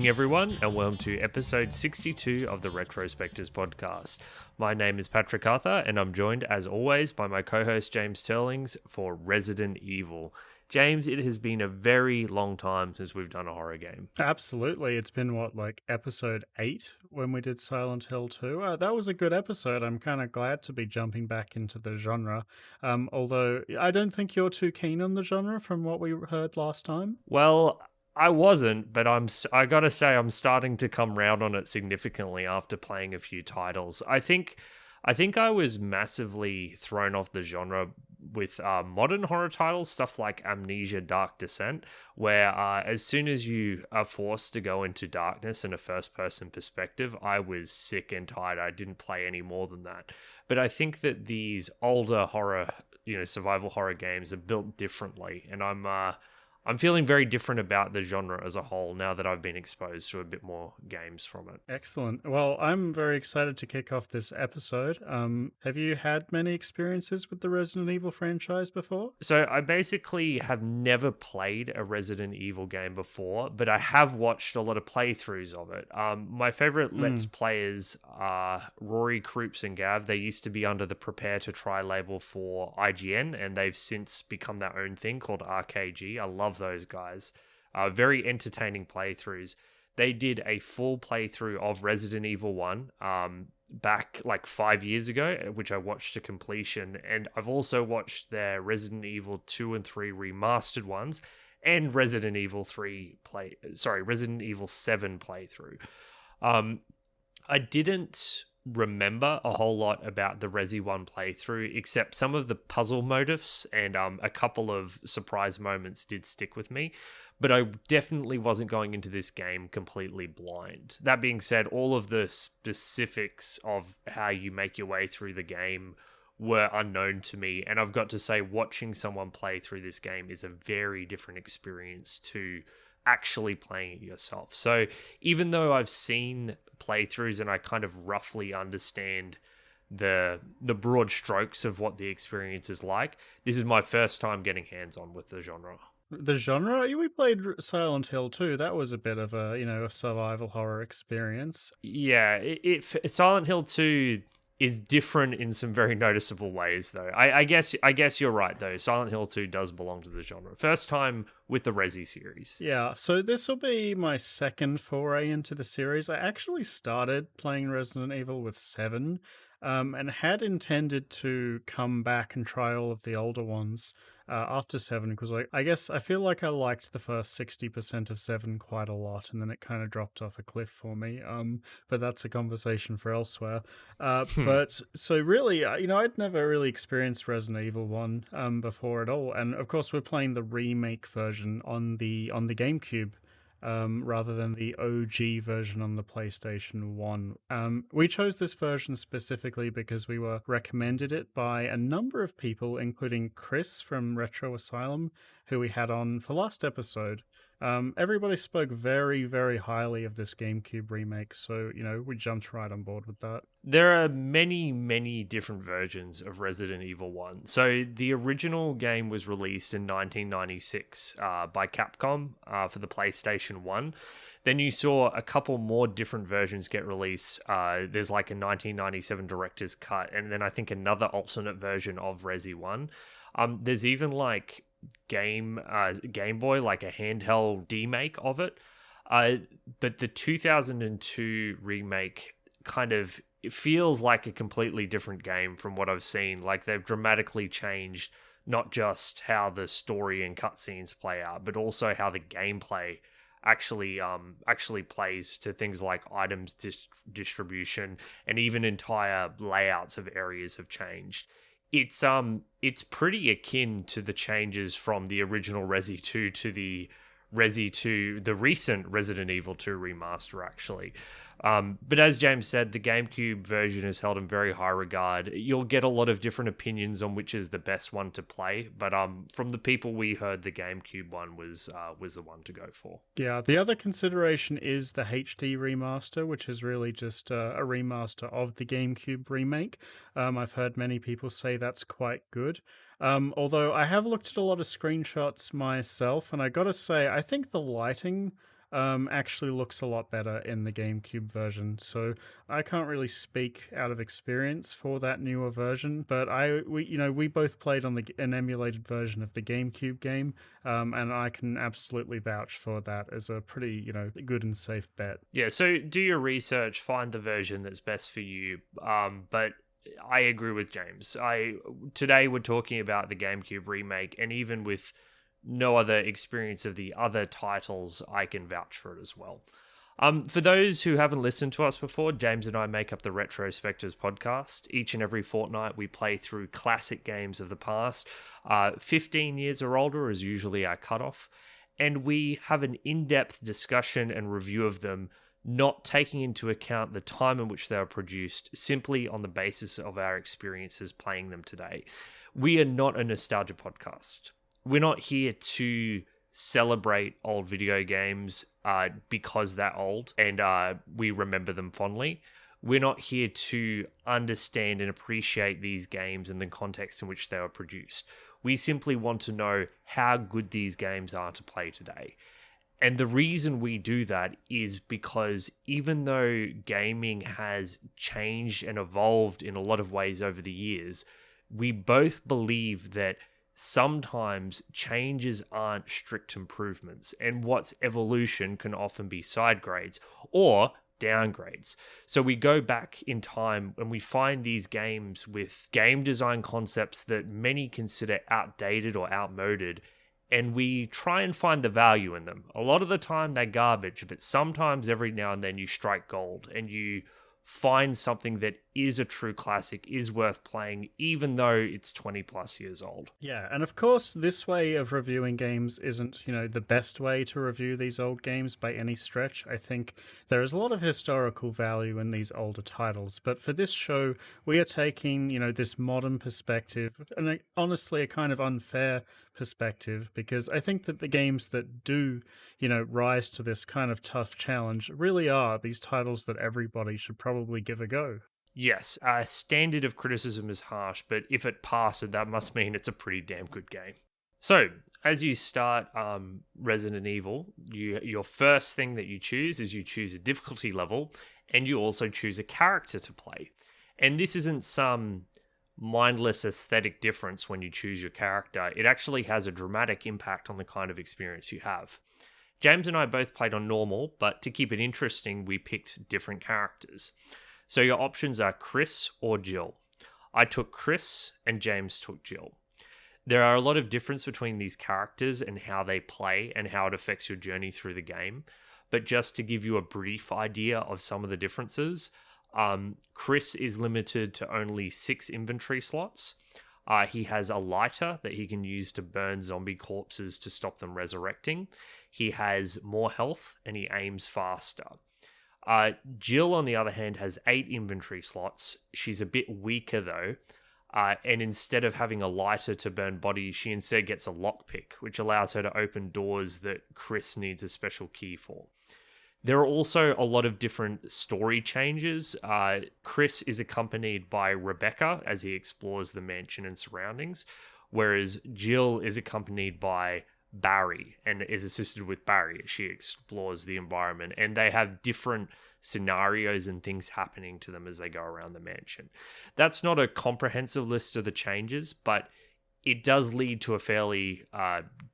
evening, everyone, and welcome to episode 62 of the Retrospectives podcast. My name is Patrick Arthur, and I'm joined, as always, by my co-host James Turlings for Resident Evil. James, it has been a very long time since we've done a horror game. Absolutely. It's been, episode 8 when we did Silent Hill 2? That was a good episode. I'm kind of glad to be jumping back into the genre. Although I don't think you're too keen on the genre from what we heard last time. Well, I wasn't, but I gotta say I'm starting to come round on it significantly after playing a few titles. I think I was massively thrown off the genre with modern horror titles, stuff like Amnesia Dark Descent, where as soon as you are forced to go into darkness in a first-person perspective, I was sick and tired. I didn't play any more than that. But I think that these older horror, survival horror games are built differently, and I'm feeling very different about the genre as a whole now that I've been exposed to a bit more games from it. Excellent. Well, I'm very excited to kick off this episode. Have you had many experiences with the Resident Evil franchise before? So I basically have never played a Resident Evil game before, but I have watched a lot of playthroughs of it. My favorite Let's Players are Rory, Kroops, and Gav. They used to be under the Prepare to Try label for IGN, and they've since become their own thing called RKG. I love those guys. Very entertaining playthroughs. They did a full playthrough of Resident Evil 1 back like 5 years ago, which I watched to completion. And I've also watched their Resident Evil 2 and 3 remastered ones and Resident Evil 7 playthrough. I didn't remember a whole lot about the Resi 1 playthrough, except some of the puzzle motifs and a couple of surprise moments did stick with me, but I definitely wasn't going into this game completely blind. That being said, all of the specifics of how you make your way through the game were unknown to me, and I've got to say, watching someone play through this game is a very different experience to actually playing it yourself. So even though I've seen playthroughs and I kind of roughly understand the broad strokes of what the experience is like, this is my first time getting hands-on with the genre. The genre? We played Silent Hill 2. That was a bit of a survival horror experience. Yeah, Silent Hill 2 is different in some very noticeable ways, though. I guess you're right, though. Silent Hill 2 does belong to the genre. First time with the Resi series. Yeah, so this will be my second foray into the series. I actually started playing Resident Evil with 7, and had intended to come back and try all of the older ones after 7, because I feel like I liked the first 60% of 7 quite a lot, and then it kind of dropped off a cliff for me. But that's a conversation for elsewhere. But so really, I'd never really experienced Resident Evil 1 before at all, and of course we're playing the remake version on the GameCube. Rather than the OG version on the PlayStation 1. We chose this version specifically because we were recommended it by a number of people, including Chris from Retro Asylum, who we had on for last episode. Everybody spoke very, very highly of this GameCube remake, so, we jumped right on board with that. There are many, many different versions of Resident Evil 1. So the original game was released in 1996 by Capcom for the PlayStation 1. Then you saw a couple more different versions get released. There's like a 1997 director's cut, and then I think another alternate version of Resi 1. There's even like Game Boy, like a handheld remake of it. But the 2002 remake it feels like a completely different game from what I've seen. Like they've dramatically changed not just how the story and cutscenes play out, but also how the gameplay actually plays to things like items distribution, and even entire layouts of areas have changed. It's pretty akin to the changes from the original Resi 2 to the recent Resident Evil 2 remaster, actually. But as James said, the GameCube version is held in very high regard. You'll get a lot of different opinions on which is the best one to play, but from the people we heard, the GameCube one was the one to go for. Yeah, the other consideration is the HD remaster, which is really just a remaster of the GameCube remake. I've heard many people say that's quite good. Although I have looked at a lot of screenshots myself, and I gotta say, I think the lighting actually looks a lot better in the GameCube version. So I can't really speak out of experience for that newer version, but we both played on an emulated version of the GameCube game, and I can absolutely vouch for that as a pretty good and safe bet. Yeah, so do your research, find the version that's best for you. But I agree with James. Today we're talking about the GameCube remake, and even with no other experience of the other titles, I can vouch for it as well. For those who haven't listened to us before, James and I make up the Retro Spectives podcast. Each and every fortnight, we play through classic games of the past. 15 years or older is usually our cutoff, and we have an in-depth discussion and review of them, not taking into account the time in which they were produced, simply on the basis of our experiences playing them today. We are not a nostalgia podcast. We're not here to celebrate old video games because they're old and we remember them fondly. We're not here to understand and appreciate these games in the context in which they were produced. We simply want to know how good these games are to play today. And the reason we do that is because even though gaming has changed and evolved in a lot of ways over the years, we both believe that sometimes changes aren't strict improvements, and what's evolution can often be side grades or downgrades. So we go back in time and we find these games with game design concepts that many consider outdated or outmoded, and we try and find the value in them. A lot of the time they're garbage, but sometimes every now and then you strike gold and you find something that is a true classic, is worth playing, even though it's 20 plus years old. Yeah, and of course, this way of reviewing games isn't, the best way to review these old games by any stretch. I think there is a lot of historical value in these older titles, but for this show, we are taking, this modern perspective, and honestly, a kind of unfair perspective, because I think that the games that do, rise to this kind of tough challenge really are these titles that everybody should probably give a go. Yes, standard of criticism is harsh, but if it passes, that must mean it's a pretty damn good game. So, as you start Resident Evil, your first thing that you choose is you choose a difficulty level, and you also choose a character to play. And this isn't some mindless aesthetic difference when you choose your character. It actually has a dramatic impact on the kind of experience you have. James and I both played on normal, but to keep it interesting, we picked different characters. So your options are Chris or Jill. I took Chris and James took Jill. There are a lot of difference between these characters and how they play and how it affects your journey through the game. But just to give you a brief idea of some of the differences, Chris is limited to only 6 inventory slots. He has a lighter that he can use to burn zombie corpses to stop them resurrecting. He has more health and he aims faster. Jill, on the other hand, has 8 inventory slots. She's a bit weaker though, and instead of having a lighter to burn bodies, she instead gets a lockpick, which allows her to open doors that Chris needs a special key for. There are also a lot of different story changes. Chris is accompanied by Rebecca as he explores the mansion and surroundings, whereas Jill is accompanied by Barry and is assisted with Barry as she explores the environment. And they have different scenarios and things happening to them as they go around the mansion. That's not a comprehensive list of the changes, but it does lead to a fairly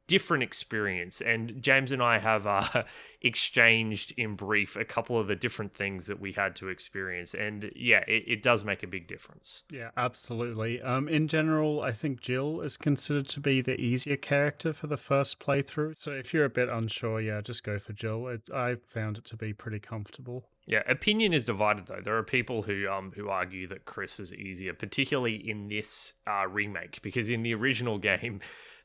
different experience. And James and I have exchanged in brief a couple of the different things that we had to experience. And yeah, it does make a big difference. Yeah, absolutely. In general, I think Jill is considered to be the easier character for the first playthrough. So if you're a bit unsure, yeah, just go for Jill. I found it to be pretty comfortable. Yeah, opinion is divided though. There are people who argue that Chris is easier, particularly in this remake, because in the original game,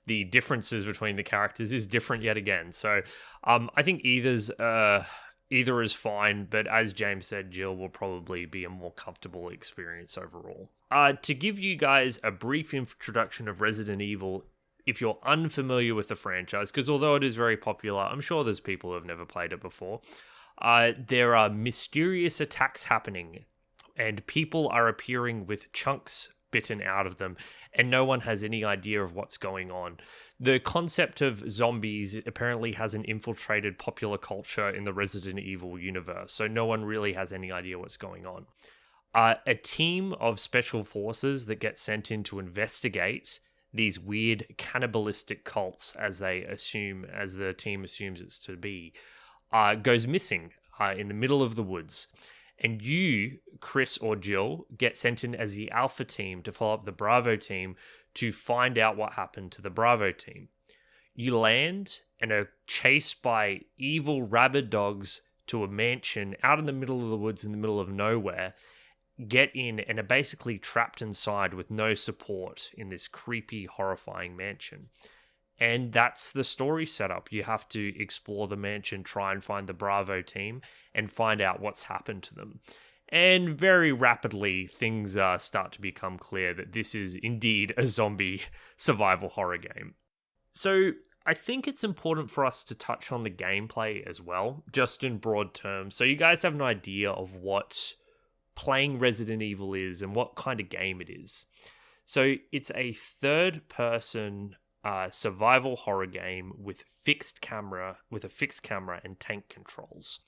the differences between the characters is different yet again. So I think either is fine, but as James said, Jill will probably be a more comfortable experience overall. To give you guys a brief introduction of Resident Evil, if you're unfamiliar with the franchise, because although it is very popular, I'm sure there's people who have never played it before. There are mysterious attacks happening, and people are appearing with chunks bitten out of them, and no one has any idea of what's going on. The concept of zombies apparently hasn't infiltrated popular culture in the Resident Evil universe, so no one really has any idea what's going on. A team of special forces that get sent in to investigate these weird cannibalistic cults, as the team assumes it's to be, goes missing in the middle of the woods. And you, Chris or Jill, get sent in as the Alpha team to follow up the Bravo team to find out what happened to the Bravo team. You land and are chased by evil rabid dogs to a mansion out in the middle of the woods in the middle of nowhere, get in and are basically trapped inside with no support in this creepy, horrifying mansion. And that's the story setup. You have to explore the mansion, try and find the Bravo team, and find out what's happened to them. And very rapidly, things start to become clear that this is indeed a zombie survival horror game. So I think it's important for us to touch on the gameplay as well, just in broad terms, so you guys have an idea of what playing Resident Evil is and what kind of game it is. So it's a third-person survival horror game with a fixed camera and tank controls.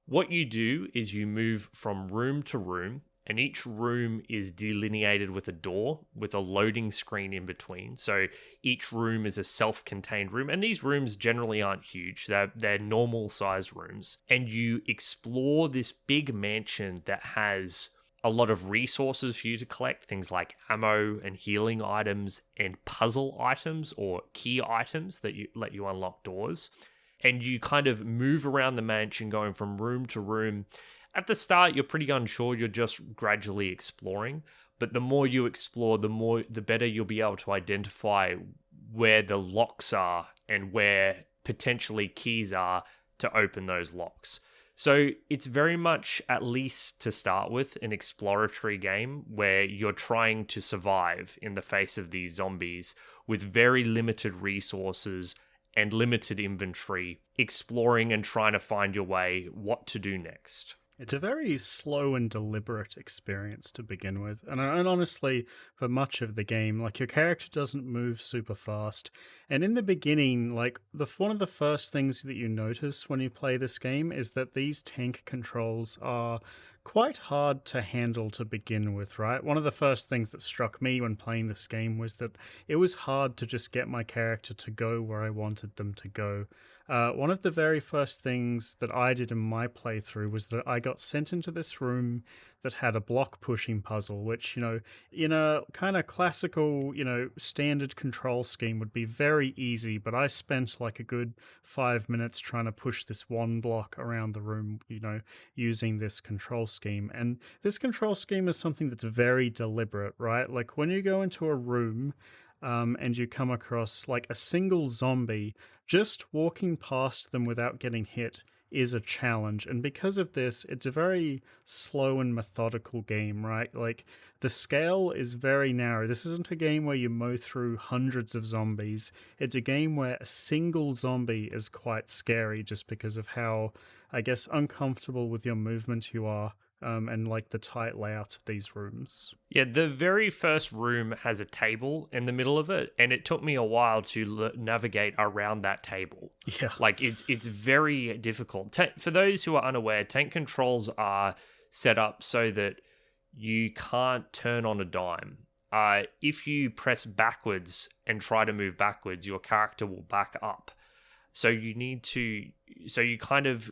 What you do is you move from room to room, and each room is delineated with a door with a loading screen in between. So each room is a self-contained room, and these rooms generally aren't huge. They're normal sized rooms. And you explore this big mansion that has a lot of resources for you to collect, things like ammo and healing items and puzzle items or key items that let you unlock doors. And you kind of move around the mansion going from room to room. At the start, you're pretty unsure. You're just gradually exploring. But the more you explore, the better you'll be able to identify where the locks are and where potentially keys are to open those locks. So it's very much, at least to start with, an exploratory game where you're trying to survive in the face of these zombies with very limited resources and limited inventory, exploring and trying to find your way, what to do next. It's a very slow and deliberate experience to begin with. And honestly, for much of the game, like, your character doesn't move super fast. And in the beginning, like, one of the first things that you notice when you play this game is that these tank controls are quite hard to handle to begin with, right? One of the first things that struck me when playing this game was that it was hard to just get my character to go where I wanted them to go. One of the very first things that I did in my playthrough was that I got sent into this room that had a block pushing puzzle, which, in a kind of classical, standard control scheme would be very easy, but I spent like a good 5 minutes trying to push this one block around the room, using this control scheme. And this control scheme is something that's very deliberate, right? Like, when you go into a room, and you come across like a single zombie, just walking past them without getting hit is a challenge. And because of this, it's a very slow and methodical game, right? Like, the scale is very narrow. This isn't a game where you mow through hundreds of zombies. It's a game where a single zombie is quite scary just because of how, I guess, uncomfortable with your movement you are. And like the tight layout of these rooms. Yeah, the very first room has a table in the middle of it, and it took me a while to navigate around that table. Yeah. Like, it's very difficult. For those who are unaware, tank controls are set up so that you can't turn on a dime. If you press backwards and try to move backwards, your character will back up. So you kind of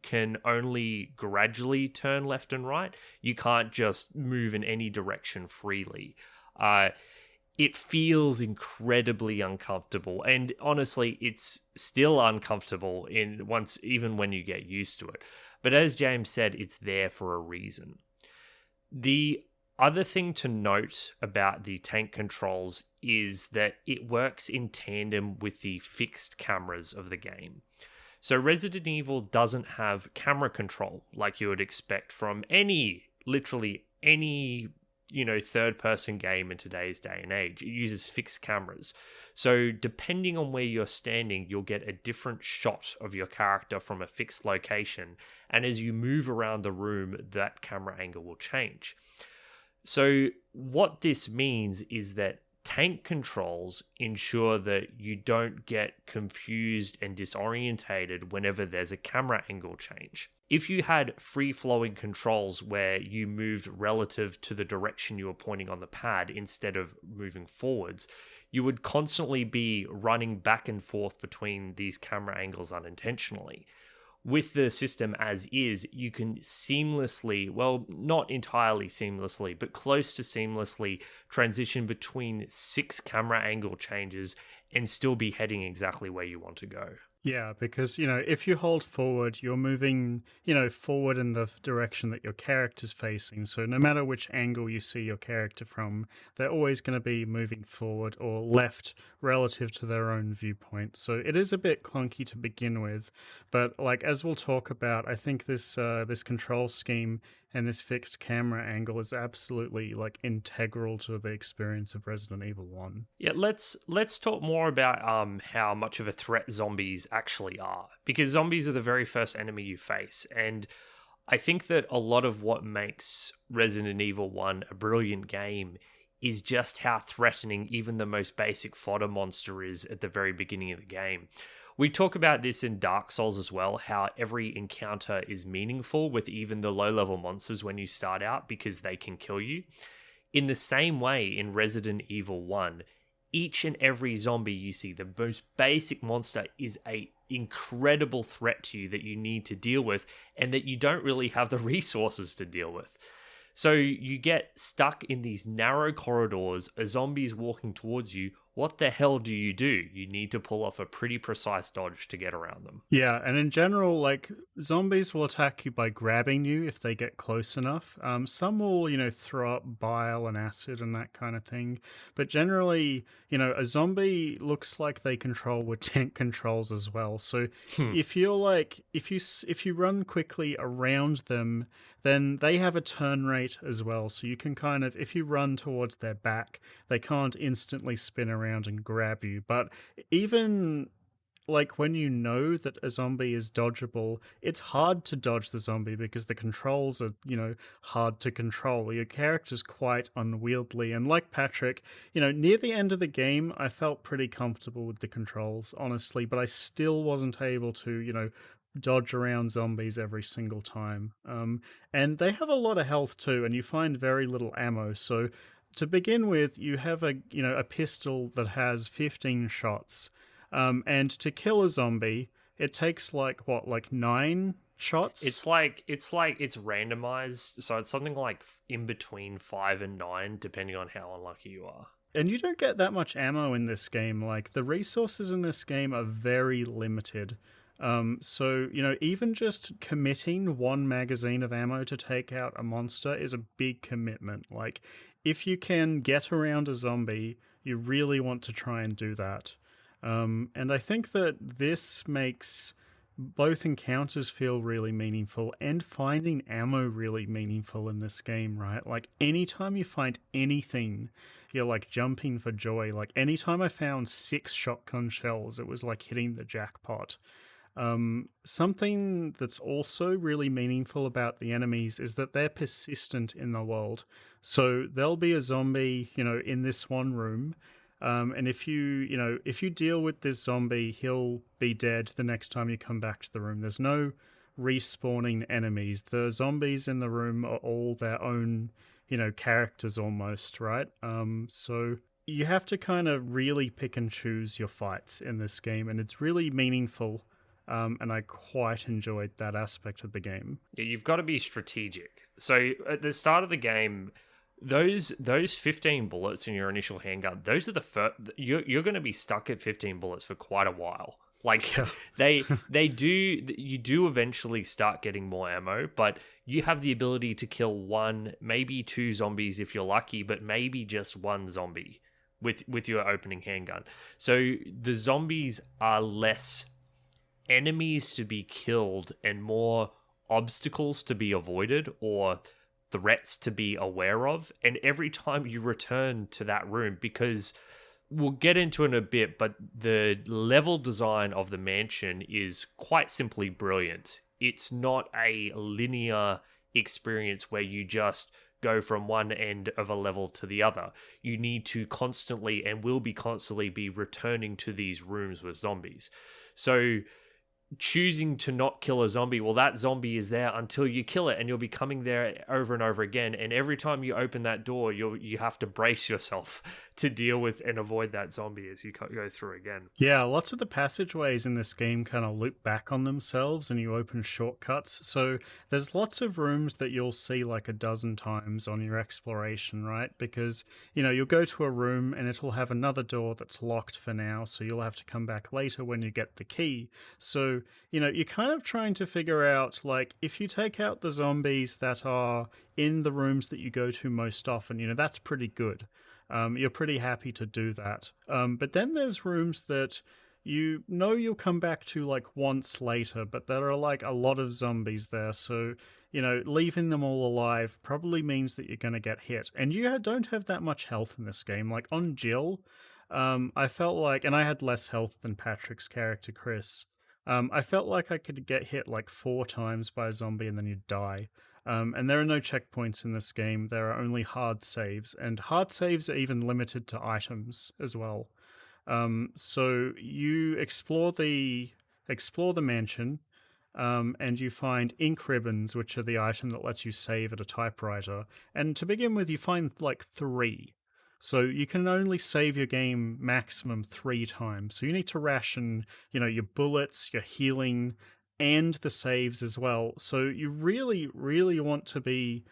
can only gradually turn left and right. You can't just move in any direction freely. It feels incredibly uncomfortable, and honestly, it's still uncomfortable even when you get used to it. But as James said, it's there for a reason. The other thing to note about the tank controls is that it works in tandem with the fixed cameras of the game. So Resident Evil doesn't have camera control like you would expect from literally any, third-person game in today's day and age. It uses fixed cameras. So depending on where you're standing, you'll get a different shot of your character from a fixed location. And as you move around the room, that camera angle will change. So what this means is that tank controls ensure that you don't get confused and disorientated whenever there's a camera angle change. If you had free-flowing controls where you moved relative to the direction you were pointing on the pad instead of moving forwards, you would constantly be running back and forth between these camera angles unintentionally. With the system as is, you can seamlessly, well, not entirely seamlessly, but close to seamlessly transition between 6 camera angle changes and still be heading exactly where you want to go. Yeah, because, if you hold forward, you're moving, forward in the direction that your character's facing. So no matter which angle you see your character from, they're always going to be moving forward or left relative to their own viewpoint. So it is a bit clunky to begin with, but like as we'll talk about, I think this control scheme and this fixed camera angle is absolutely like integral to the experience of Resident Evil 1. Yeah, let's talk more about how much of a threat zombies actually are, because zombies are the very first enemy you face, and I think that a lot of what makes Resident Evil 1 a brilliant game is just how threatening even the most basic fodder monster is at the very beginning of the game. We talk about this in Dark Souls as well, how every encounter is meaningful with even the low-level monsters when you start out because they can kill you. In the same way, in Resident Evil 1, each and every zombie you see, the most basic monster, is a incredible threat to you that you need to deal with and that you don't really have the resources to deal with. So you get stuck in these narrow corridors, a zombie is walking towards you. What the hell do? You need to pull off a pretty precise dodge to get around them. Yeah, and in general, like, zombies will attack you by grabbing you if they get close enough. Some will, throw up bile and acid and that kind of thing. But generally, a zombie looks like they control with tank controls as well. So if you're like, if you run quickly around them, then they have a turn rate as well. So you can kind of, if you run towards their back, they can't instantly spin around and grab you. But even like when you know that a zombie is dodgeable, it's hard to dodge the zombie because the controls are, hard to control. Your character's quite unwieldy. And like Patrick, near the end of the game, I felt pretty comfortable with the controls, honestly, but I still wasn't able to, dodge around zombies every single time. And they have a lot of health too, and you find very little ammo. So to begin with, you have a pistol that has 15 shots. And to kill a zombie, it takes like 9 shots? It's randomized, so it's something like in between 5 and 9, depending on how unlucky you are. And you don't get that much ammo in this game. Like, the resources in this game are very limited. So, even just committing 1 magazine of ammo to take out a monster is a big commitment. Like, if you can get around a zombie, you really want to try and do that. And I think that this makes both encounters feel really meaningful and finding ammo really meaningful in this game, right? Like, anytime you find anything, you're like jumping for joy. Like, anytime I found 6 shotgun shells, it was like hitting the jackpot. Something that's also really meaningful about the enemies is that they're persistent in the world. So there'll be a zombie, in this one room. And if you deal with this zombie, he'll be dead the next time you come back to the room. There's no respawning enemies. The zombies in the room are all their own, characters almost, right? So you have to kind of really pick and choose your fights in this game, and it's really meaningful. And I quite enjoyed that aspect of the game. Yeah, you've got to be strategic. So at the start of the game, those 15 bullets in your initial handgun, those are the first. You're going to be stuck at 15 bullets for quite a while. Like, yeah. You do eventually start getting more ammo, but you have the ability to kill 1, maybe 2 zombies if you're lucky, but maybe just 1 zombie with your opening handgun. So the zombies are less enemies to be killed and more obstacles to be avoided or threats to be aware of. And every time you return to that room, because we'll get into it in a bit, but the level design of the mansion is quite simply brilliant. It's not a linear experience where you just go from one end of a level to the other. You need to constantly and will be constantly be returning to these rooms with zombies. So choosing to not kill a zombie, well, that zombie is there until you kill it, and you'll be coming there over and over again. And every time you open that door, you have to brace yourself to deal with and avoid that zombie as you go through again. Yeah, lots of the passageways in this game kind of loop back on themselves and you open shortcuts. So there's lots of rooms that you'll see like a dozen times on your exploration, right? Because, you'll go to a room and it'll have another door that's locked for now, so you'll have to come back later when you get the key. So, you're kind of trying to figure out, like, if you take out the zombies that are in the rooms that you go to most often, that's pretty good. You're pretty happy to do that. But then there's rooms that you'll come back to like once later, but there are like a lot of zombies there. So, leaving them all alive probably means that you're going to get hit. And you don't have that much health in this game. Like on Jill, I felt like, and I had less health than Patrick's character, Chris. I felt like I could get hit like 4 times by a zombie and then you'd die. And there are no checkpoints in this game. There are only hard saves, and hard saves are even limited to items as well. So you explore the mansion, and you find ink ribbons, which are the item that lets you save at a typewriter. And to begin with, you find like 3. So you can only save your game maximum 3 times. So you need to ration, your bullets, your healing, and the saves as well. So you really, really want to be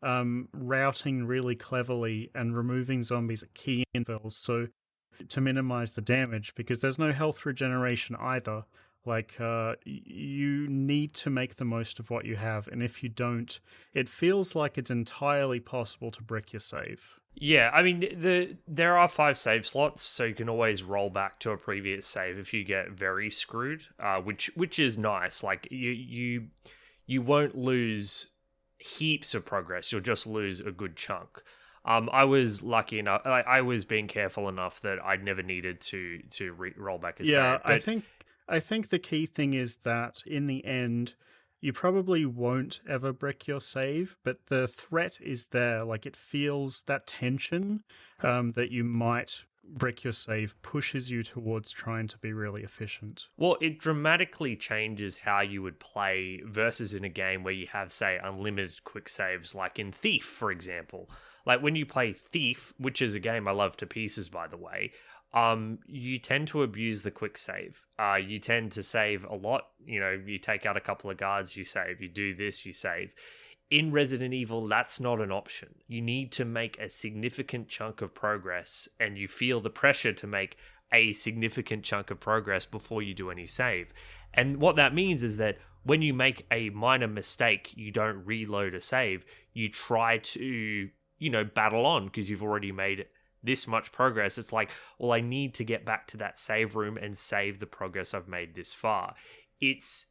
routing really cleverly and removing zombies at key intervals so to minimize the damage, because there's no health regeneration either. Like, you need to make the most of what you have, and if you don't, it feels like it's entirely possible to brick your save. Yeah, I mean, there are 5 save slots, so you can always roll back to a previous save if you get very screwed, which is nice. Like, you won't lose heaps of progress, you'll just lose a good chunk. I was lucky enough, I was being careful enough that I'd never needed to roll back a save. Yeah, I think the key thing is that in the end, you probably won't ever brick your save, but the threat is there. Like, it feels that tension that you might brick your save pushes you towards trying to be really efficient. Well, it dramatically changes how you would play versus in a game where you have, say, unlimited quick saves, like in Thief, for example. Like when you play Thief, which is a game I love to pieces, by the way, you tend to abuse the quick save. You tend to save a lot. You take out a couple of guards, you save. You do this, you save. In Resident Evil, that's not an option. You need to make a significant chunk of progress, and you feel the pressure to make a significant chunk of progress before you do any save. And what that means is that when you make a minor mistake, you don't reload a save. You try to, battle on because you've already made this much progress. It's like, well, I need to get back to that save room and save the progress I've made this far. It's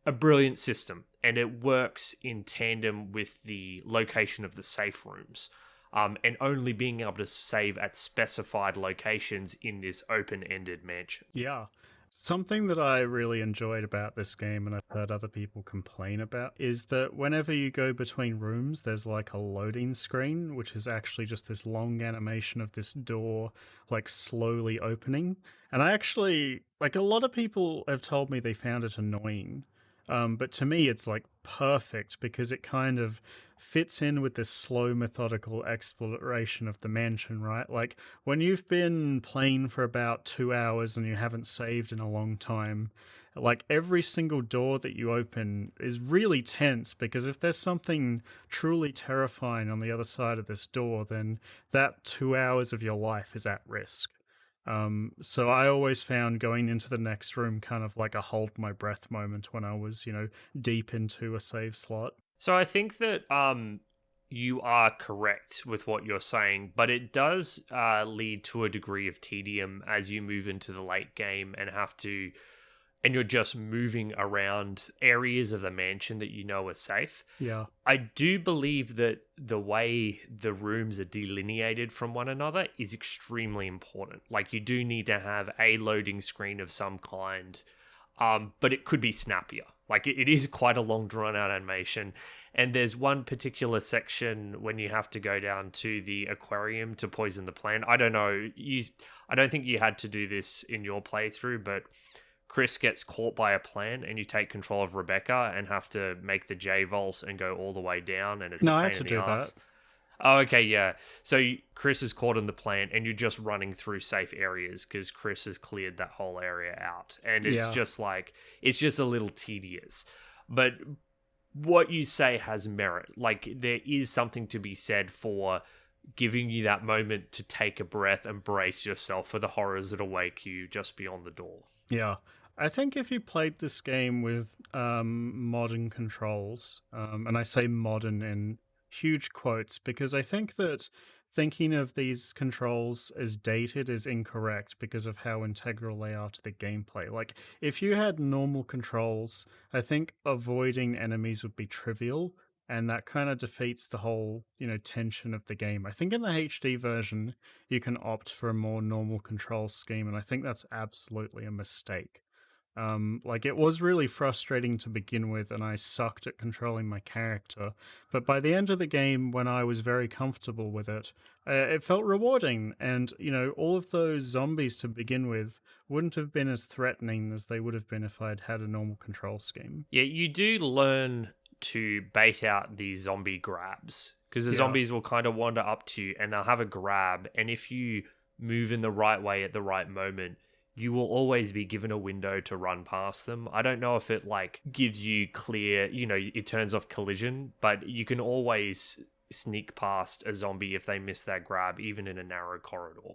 a brilliant system, and it works in tandem with the location of the safe rooms, and only being able to save at specified locations in this open-ended mansion. Yeah. Something that I really enjoyed about this game, and I've heard other people complain about, is that whenever you go between rooms, there's like a loading screen, which is actually just this long animation of this door like slowly opening. And I actually, like, a lot of people have told me they found it annoying. But to me, it's like perfect because it kind of fits in with this slow, methodical exploration of the mansion, right? Like when you've been playing for about 2 hours and you haven't saved in a long time, like every single door that you open is really tense because if there's something truly terrifying on the other side of this door, then that 2 hours of your life is at risk. So I always found going into the next room kind of like a hold my breath moment when I was, deep into a save slot. So I think that you are correct with what you're saying, but it does lead to a degree of tedium as you move into the late game and you're just moving around areas of the mansion that you know are safe. Yeah. I do believe that the way the rooms are delineated from one another is extremely important. Like, you do need to have a loading screen of some kind, but it could be snappier. Like, it is quite a long, drawn-out animation, And there's one particular section when you have to go down to the aquarium to poison the plant. I don't know. I don't think you had to do this in your playthrough, but Chris gets caught by a plant and you take control of Rebecca and have to make the J-Vault and go all the way down, and it's No, a I pain had to in the do ass. that. Oh, okay, yeah. So Chris is caught in the plant and you're just running through safe areas because Chris has cleared that whole area out. And it's Yeah. just like, it's just a little tedious. But what you say has merit. Like, there is something to be said for giving you that moment to take a breath and brace yourself for the horrors that await you just beyond the door. Yeah. I think if you played this game with modern controls, and I say modern in huge quotes because I think that thinking of these controls as dated is incorrect because of how integral they are to the gameplay. Like, if you had normal controls, I think avoiding enemies would be trivial, and that kind of defeats the whole, tension of the game. I think in the HD version, you can opt for a more normal control scheme, and I think that's absolutely a mistake. Like, it was really frustrating to begin with, and I sucked at controlling my character. But by the end of the game, when I was very comfortable with it felt rewarding. And, all of those zombies to begin with wouldn't have been as threatening as they would have been if I'd had a normal control scheme. Yeah, you do learn to bait out these zombie grabs because the Yeah. zombies will kind of wander up to you and they'll have a grab. And if you move in the right way at the right moment, you will always be given a window to run past them. I don't know if it like gives you clear, it turns off collision, but you can always sneak past a zombie if they miss that grab, even in a narrow corridor.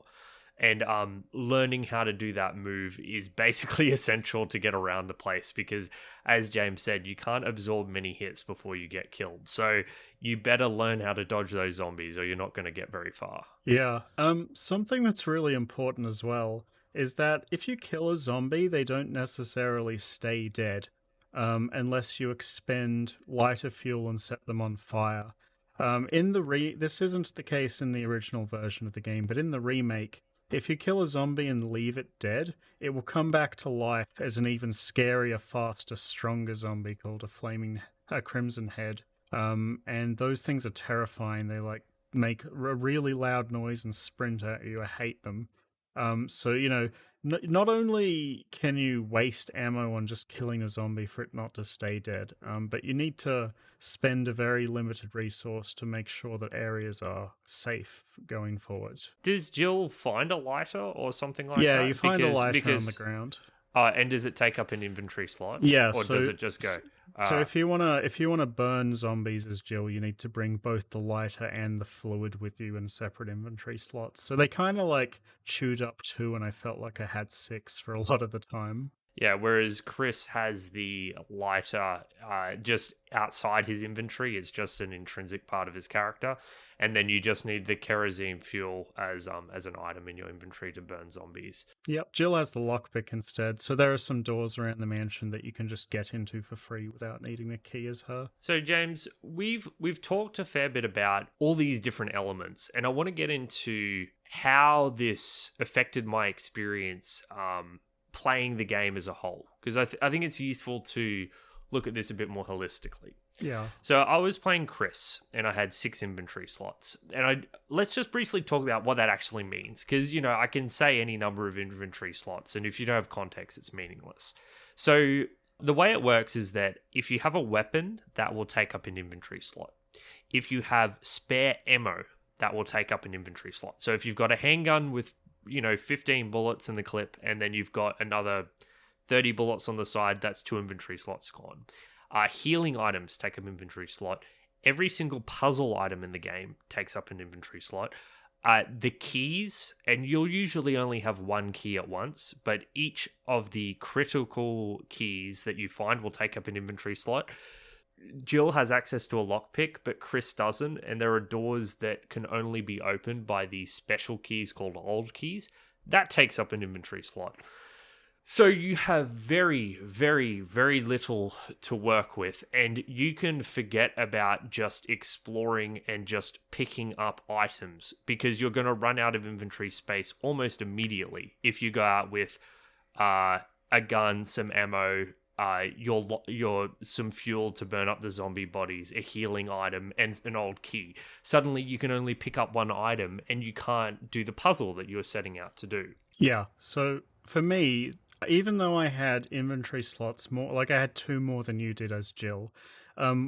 And learning how to do that move is basically essential to get around the place because, as James said, you can't absorb many hits before you get killed. So you better learn how to dodge those zombies or you're not going to get very far. Yeah. Something that's really important as well is that if you kill a zombie, they don't necessarily stay dead, unless you expend lighter fuel and set them on fire. This isn't the case in the original version of the game, but in the remake, if you kill a zombie and leave it dead, it will come back to life as an even scarier, faster, stronger zombie called a crimson head. And those things are terrifying. They like make a really loud noise and sprint at you. I hate them. So not only can you waste ammo on just killing a zombie for it not to stay dead, but you need to spend a very limited resource to make sure that areas are safe going forward. Does Jill find a lighter or something like that? Yeah, you find a lighter on the ground. And does it take up an inventory slot? Yeah, or does it just go? So if you wanna burn zombies as Jill, you need to bring both the lighter and the fluid with you in separate inventory slots. So they kind of like chewed up 2, and I felt like I had 6 for a lot of the time. Yeah, whereas Chris has the lighter just outside his inventory. It's just an intrinsic part of his character. And then you just need the kerosene fuel as an item in your inventory to burn zombies. Yep, Jill has the lockpick instead, so there are some doors around the mansion that you can just get into for free without needing a key as her. So James, we've talked a fair bit about all these different elements, and I want to get into how this affected my experience playing the game as a whole, because I think it's useful to look at this a bit more holistically. Yeah. So I was playing Chris, and I had 6 inventory slots. And let's just briefly talk about what that actually means, because, I can say any number of inventory slots, and if you don't have context, it's meaningless. So the way it works is that if you have a weapon, that will take up an inventory slot. If you have spare ammo, that will take up an inventory slot. So if you've got a handgun with 15 bullets in the clip, and then you've got another 30 bullets on the side, that's 2 inventory slots gone. Healing items take up an inventory slot. Every single puzzle item in the game takes up an inventory slot. The keys, and you'll usually only have 1 key at once, but each of the critical keys that you find will take up an inventory slot. Jill has access to a lockpick, but Chris doesn't, and there are doors that can only be opened by these special keys called old keys. That takes up an inventory slot. So you have very, very, very little to work with, and you can forget about just exploring and just picking up items because you're going to run out of inventory space almost immediately if you go out with a gun, some ammo, your some fuel to burn up the zombie bodies, a healing item, and an old key. Suddenly, you can only pick up one item, and you can't do the puzzle that you were setting out to do. Yeah, so for me, even though I had inventory slots more, like I had two more than you did as Jill,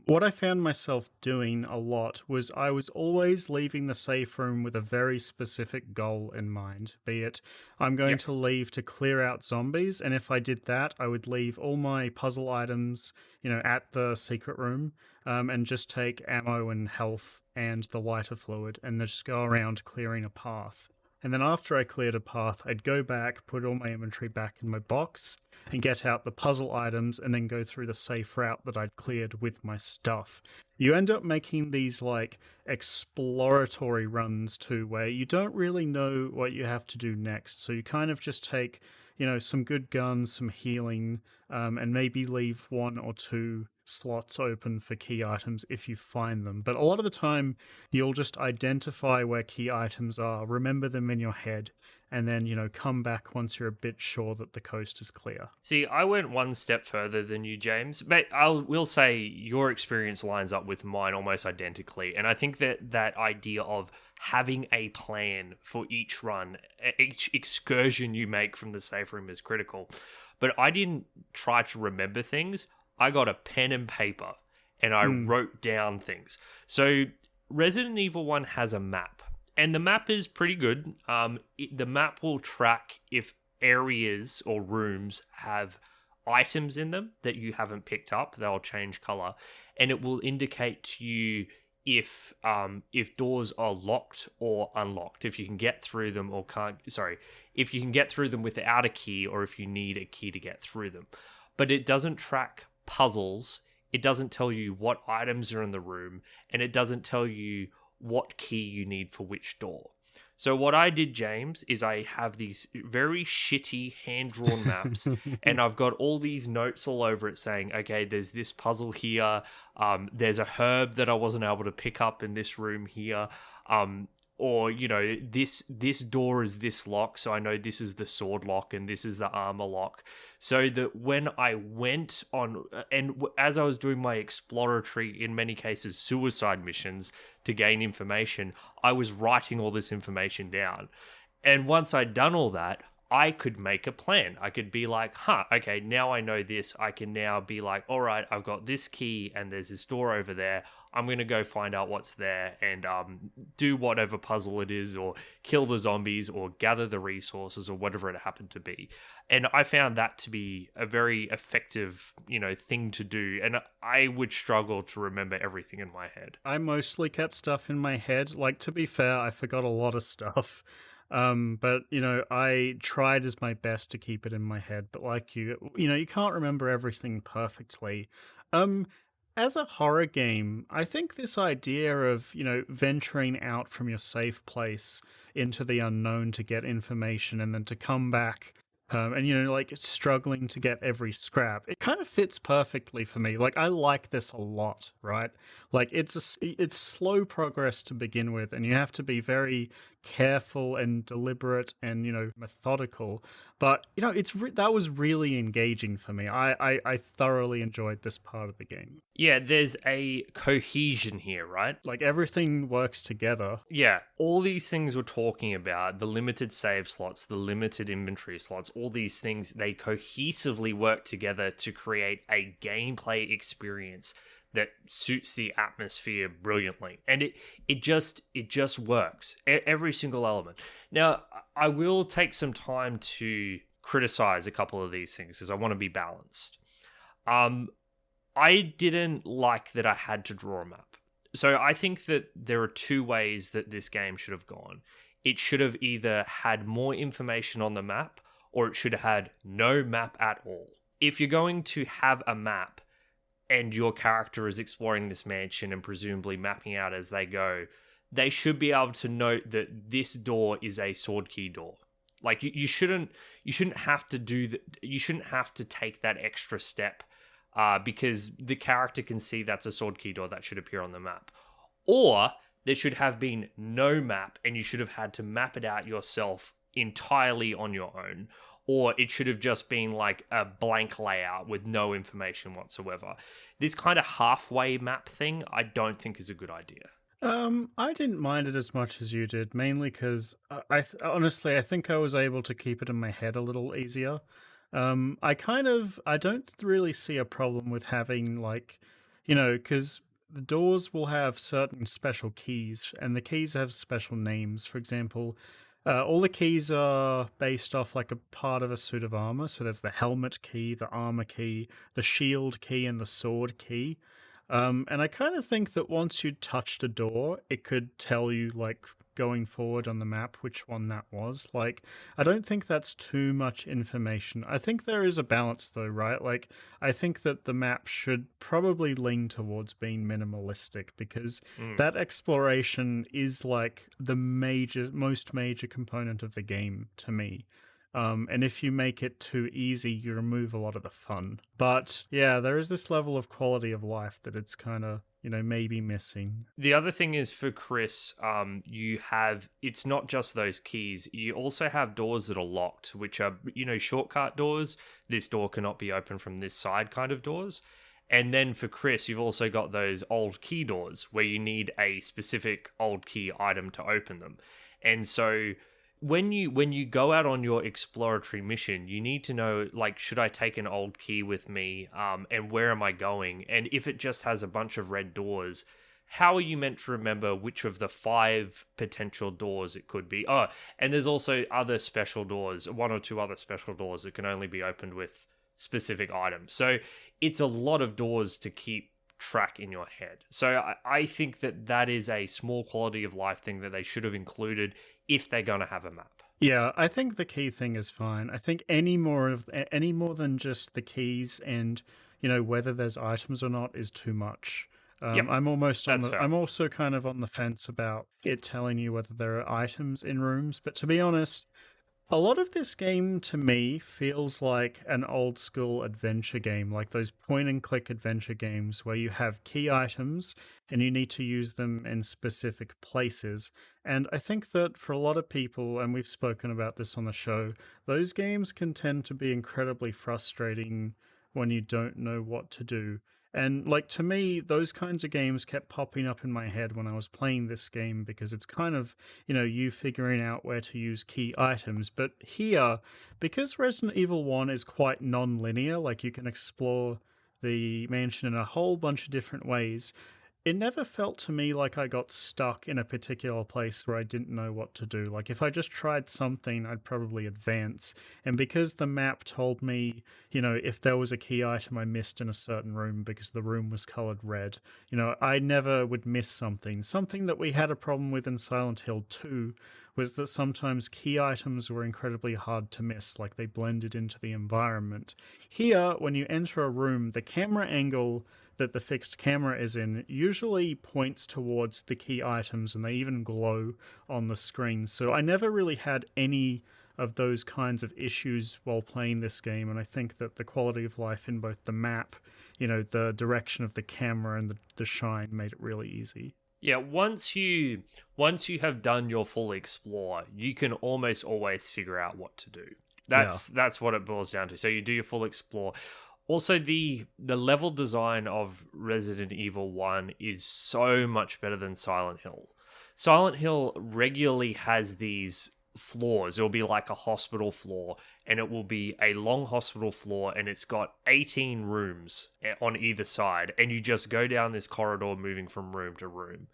what I found myself doing a lot was I was always leaving the safe room with a very specific goal in mind, be it I'm going Yep. to leave to clear out zombies, and if I did that, I would leave all my puzzle items, at the secret room, and just take ammo and health and the lighter fluid, and then just go around clearing a path. And then after I cleared a path, I'd go back, put all my inventory back in my box, and get out the puzzle items, and then go through the safe route that I'd cleared with my stuff. You end up making these like exploratory runs too, where you don't really know what you have to do next. So you kind of just take, some good guns, some healing, and maybe leave one or two slots open for key items if you find them. But a lot of the time, you'll just identify where key items are, remember them in your head, and then, come back once you're a bit sure that the coast is clear. See, I went one step further than you, James, but will say your experience lines up with mine almost identically. And I think that idea of having a plan for each run, each excursion you make from the safe room is critical. But I didn't try to remember things. I got a pen and paper and I wrote down things. So Resident Evil 1 has a map, and the map is pretty good. The map will track if areas or rooms have items in them that you haven't picked up. They'll change color, and it will indicate to you if doors are locked or unlocked, if you can get through them or can't. Sorry, if you can get through them without a key, or if you need a key to get through them. But it doesn't track puzzles. It doesn't tell you what items are in the room, and it doesn't tell you what key you need for which door. So what I did, James, is I have these very shitty hand-drawn maps, and I've got all these notes all over it saying, okay, there's this puzzle here, there's a herb that I wasn't able to pick up in this room here, or, this door is this lock, so I know this is the sword lock and this is the armor lock. So that when I went on, and as I was doing my exploratory, in many cases, suicide missions to gain information, I was writing all this information down. And once I'd done all that, I could make a plan. I could be like, okay, now I know this. I can now be like, all right, I've got this key and there's this door over there. I'm going to go find out what's there and do whatever puzzle it is, or kill the zombies, or gather the resources, or whatever it happened to be. And I found that to be a very effective, thing to do. And I would struggle to remember everything in my head. I mostly kept stuff in my head. Like, to be fair, I forgot a lot of stuff. But I tried as my best to keep it in my head, but like you can't remember everything perfectly. As a horror game, I think this idea of, venturing out from your safe place into the unknown to get information and then to come back, and like struggling to get every scrap, it kind of fits perfectly for me. Like, I like this a lot, right? Like, it's slow progress to begin with, and you have to be very careful and deliberate and methodical. But that was really engaging for me. I thoroughly enjoyed this part of the game. Yeah, there's a cohesion here, right? Like, everything works together. Yeah, all these things we're talking about, the limited save slots, the limited inventory slots, all these things, they cohesively work together to create a gameplay experience that suits the atmosphere brilliantly. And it just works. Every single element. Now, I will take some time to criticize a couple of these things because I want to be balanced. I didn't like that I had to draw a map. So I think that there are two ways that this game should have gone. It should have either had more information on the map, or it should have had no map at all. If you're going to have a map and your character is exploring this mansion and presumably mapping out as they go, they should be able to note that this door is a sword key door. Like, you shouldn't have to do that. You shouldn't have to take that extra step because the character can see that's a sword key door that should appear on the map. Or there should have been no map and you should have had to map it out yourself entirely on your own. or it should have just been like a blank layout with no information whatsoever. This kind of halfway map thing, I don't think is a good idea. I didn't mind it as much as you did, mainly because honestly, I think I was able to keep it in my head a little easier. I don't really see a problem with having like, because the doors will have certain special keys, and the keys have special names. For example, all the keys are based off like a part of a suit of armor. So there's the helmet key, the armor key, the shield key, and the sword key. And I kind of think that once you touched a door, it could tell you, like, going forward on the map, which one that was. Like, I don't think that's too much information. I think there is a balance, though, right? Like, I think that the map should probably lean towards being minimalistic because that exploration is, like, the most major component of the game to me. And if you make it too easy, you remove a lot of the fun. But yeah, there is this level of quality of life that it's kind of, maybe missing. The other thing is for Chris, you have, it's not just those keys. You also have doors that are locked, which are, shortcut doors. This door cannot be opened from this side kind of doors. And then for Chris, you've also got those old key doors where you need a specific old key item to open them. And so when you go out on your exploratory mission, you need to know, like, should I take an old key with me, and where am I going? And if it just has a bunch of red doors, how are you meant to remember which of the 5 potential doors it could be? Oh, and there's also other special doors, 1 or 2 other special doors that can only be opened with specific items. So it's a lot of doors to keep track in your head. So I think that is a small quality of life thing that they should have included if they're going to have a map. Yeah, I think the key thing is fine. I think any more than just the keys and whether there's items or not is too much. Yep, I'm almost on that's the. fair. I'm also kind of on the fence about it telling you whether there are items in rooms. But to be honest, a lot of this game to me feels like an old school adventure game, like those point and click adventure games where you have key items and you need to use them in specific places. And I think that for a lot of people, and we've spoken about this on the show, those games can tend to be incredibly frustrating when you don't know what to do. And like to me, those kinds of games kept popping up in my head when I was playing this game because it's kind of, you figuring out where to use key items. But here, because Resident Evil 1 is quite non-linear, like you can explore the mansion in a whole bunch of different ways, it never felt to me like I got stuck in a particular place where I didn't know what to do. Like, if I just tried something, I'd probably advance. And because the map told me, if there was a key item I missed in a certain room because the room was colored red, I never would miss something. Something that we had a problem with in Silent Hill 2 was that sometimes key items were incredibly hard to miss, like they blended into the environment. Here, when you enter a room, the camera angle that the fixed camera is in usually points towards the key items and they even glow on the screen. So I never really had any of those kinds of issues while playing this game, and I think that the quality of life in both the map, the direction of the camera and the shine made it really easy. Yeah, once you have done your full explore, you can almost always figure out what to do. That's what it boils down to. So you do your full explore. Also, the level design of Resident Evil 1 is so much better than Silent Hill. Silent Hill regularly has these floors. It'll be like a hospital floor, and it will be a long hospital floor, and it's got 18 rooms on either side, and you just go down this corridor moving from room to room.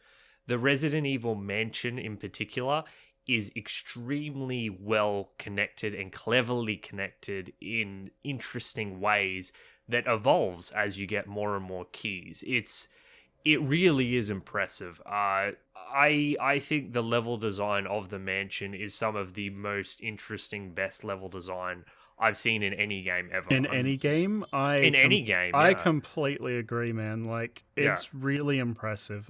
The Resident Evil mansion in particular is extremely well connected and cleverly connected in interesting ways that evolves as you get more and more keys. It really is impressive. I think the level design of the mansion is some of the most interesting, best level design I've seen in any game ever. Any game, I completely agree, man. Like, it's really impressive.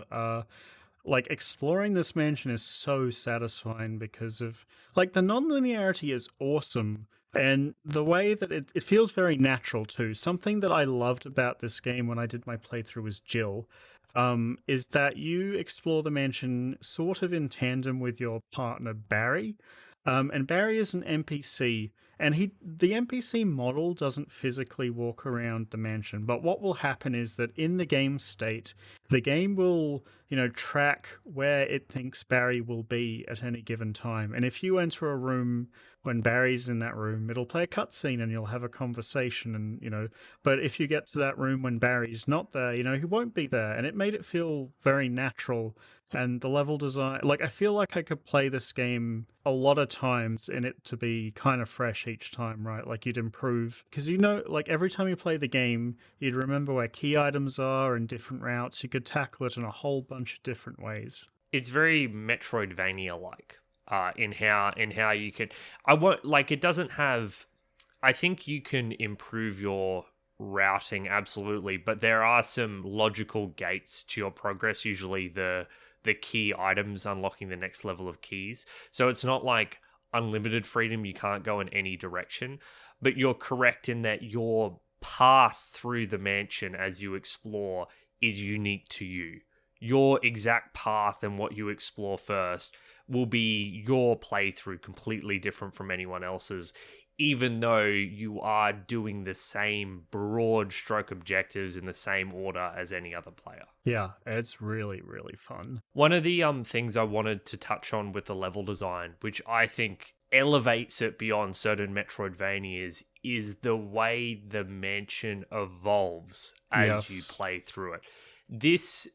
Like, exploring this mansion is so satisfying because of, like, the non-linearity is awesome, and the way that it feels very natural too. Something that I loved about this game when I did my playthrough as Jill, is that you explore the mansion sort of in tandem with your partner Barry. And Barry is an NPC, and the NPC model doesn't physically walk around the mansion. But what will happen is that in the game state, the game will, track where it thinks Barry will be at any given time. And if you enter a room when Barry's in that room, it'll play a cutscene and you'll have a conversation, and. But if you get to that room when Barry's not there, he won't be there, and it made it feel very natural. And the level design, like, I feel like I could play this game a lot of times and it to be kind of fresh each time, right? Like, you'd improve because like, every time you play the game, you'd remember where key items are and different routes. You could tackle it in a whole bunch of different ways. It's very Metroidvania like in how you can. I won't like it doesn't have. I think you can improve your routing absolutely, but there are some logical gates to your progress. Usually the key items unlocking the next level of keys. So it's not like unlimited freedom. You can't go in any direction, but you're correct in that your path through the mansion as you explore is unique to you. Your exact path and what you explore first will be your playthrough, completely different from anyone else's, even though you are doing the same broad stroke objectives in the same order as any other player. Yeah, it's really, really fun. One of the things I wanted to touch on with the level design, which I think elevates it beyond certain Metroidvanias, is the way the mansion evolves as you play through it. This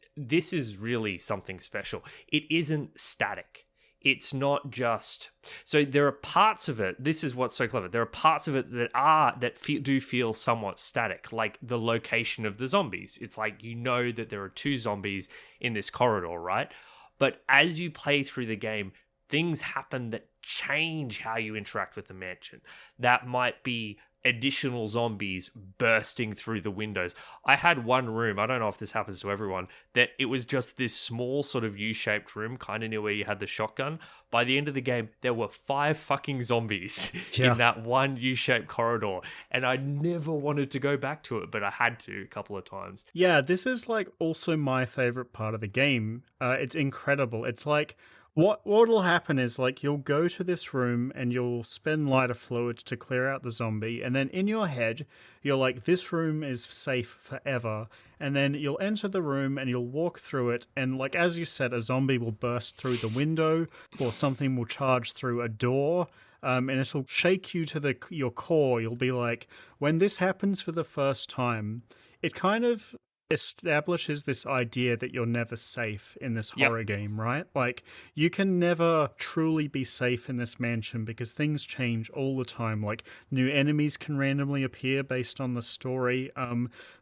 is really something special. It isn't static. It's not just... So there are parts of it, this is what's so clever, there are parts of it that do feel somewhat static, like the location of the zombies. It's like, that there are 2 zombies in this corridor, right? But as you play through the game, things happen that change how you interact with the mansion. That might be additional zombies bursting through the windows. I had one room, I don't know if this happens to everyone, that it was just this small sort of U-shaped room, kind of near where you had the shotgun. By the end of the game, there were 5 fucking zombies in that one U-shaped corridor, and I never wanted to go back to it, but I had to a couple of times. Yeah, this is like also my favorite part of the game. It's incredible. It's like, what'll happen is, like, you'll go to this room and you'll spend lighter fluid to clear out the zombie, and then in your head you're like, this room is safe forever, and then you'll enter the room and you'll walk through it, and, like, as you said, a zombie will burst through the window or something will charge through a door, and it'll shake you to your core. You'll be like, when this happens for the first time, it kind of establishes this idea that you're never safe in this horror game, right? Like, you can never truly be safe in this mansion because things change all the time. Like, new enemies can randomly appear based on the story.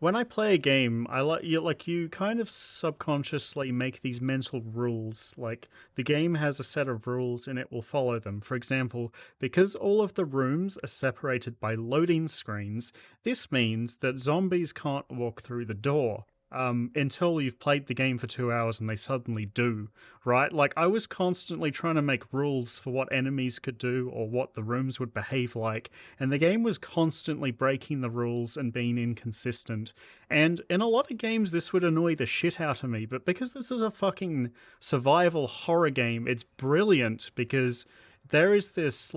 When I play a game, you kind of subconsciously make these mental rules. Like, the game has a set of rules and it will follow them. For example, because all of the rooms are separated by loading screens, this means that zombies can't walk through the door until you've played the game for 2 hours and they suddenly do, right? Like, I was constantly trying to make rules for what enemies could do or what the rooms would behave like, and the game was constantly breaking the rules and being inconsistent. And in a lot of games, this would annoy the shit out of me, but because this is a fucking survival horror game, it's brilliant because there is this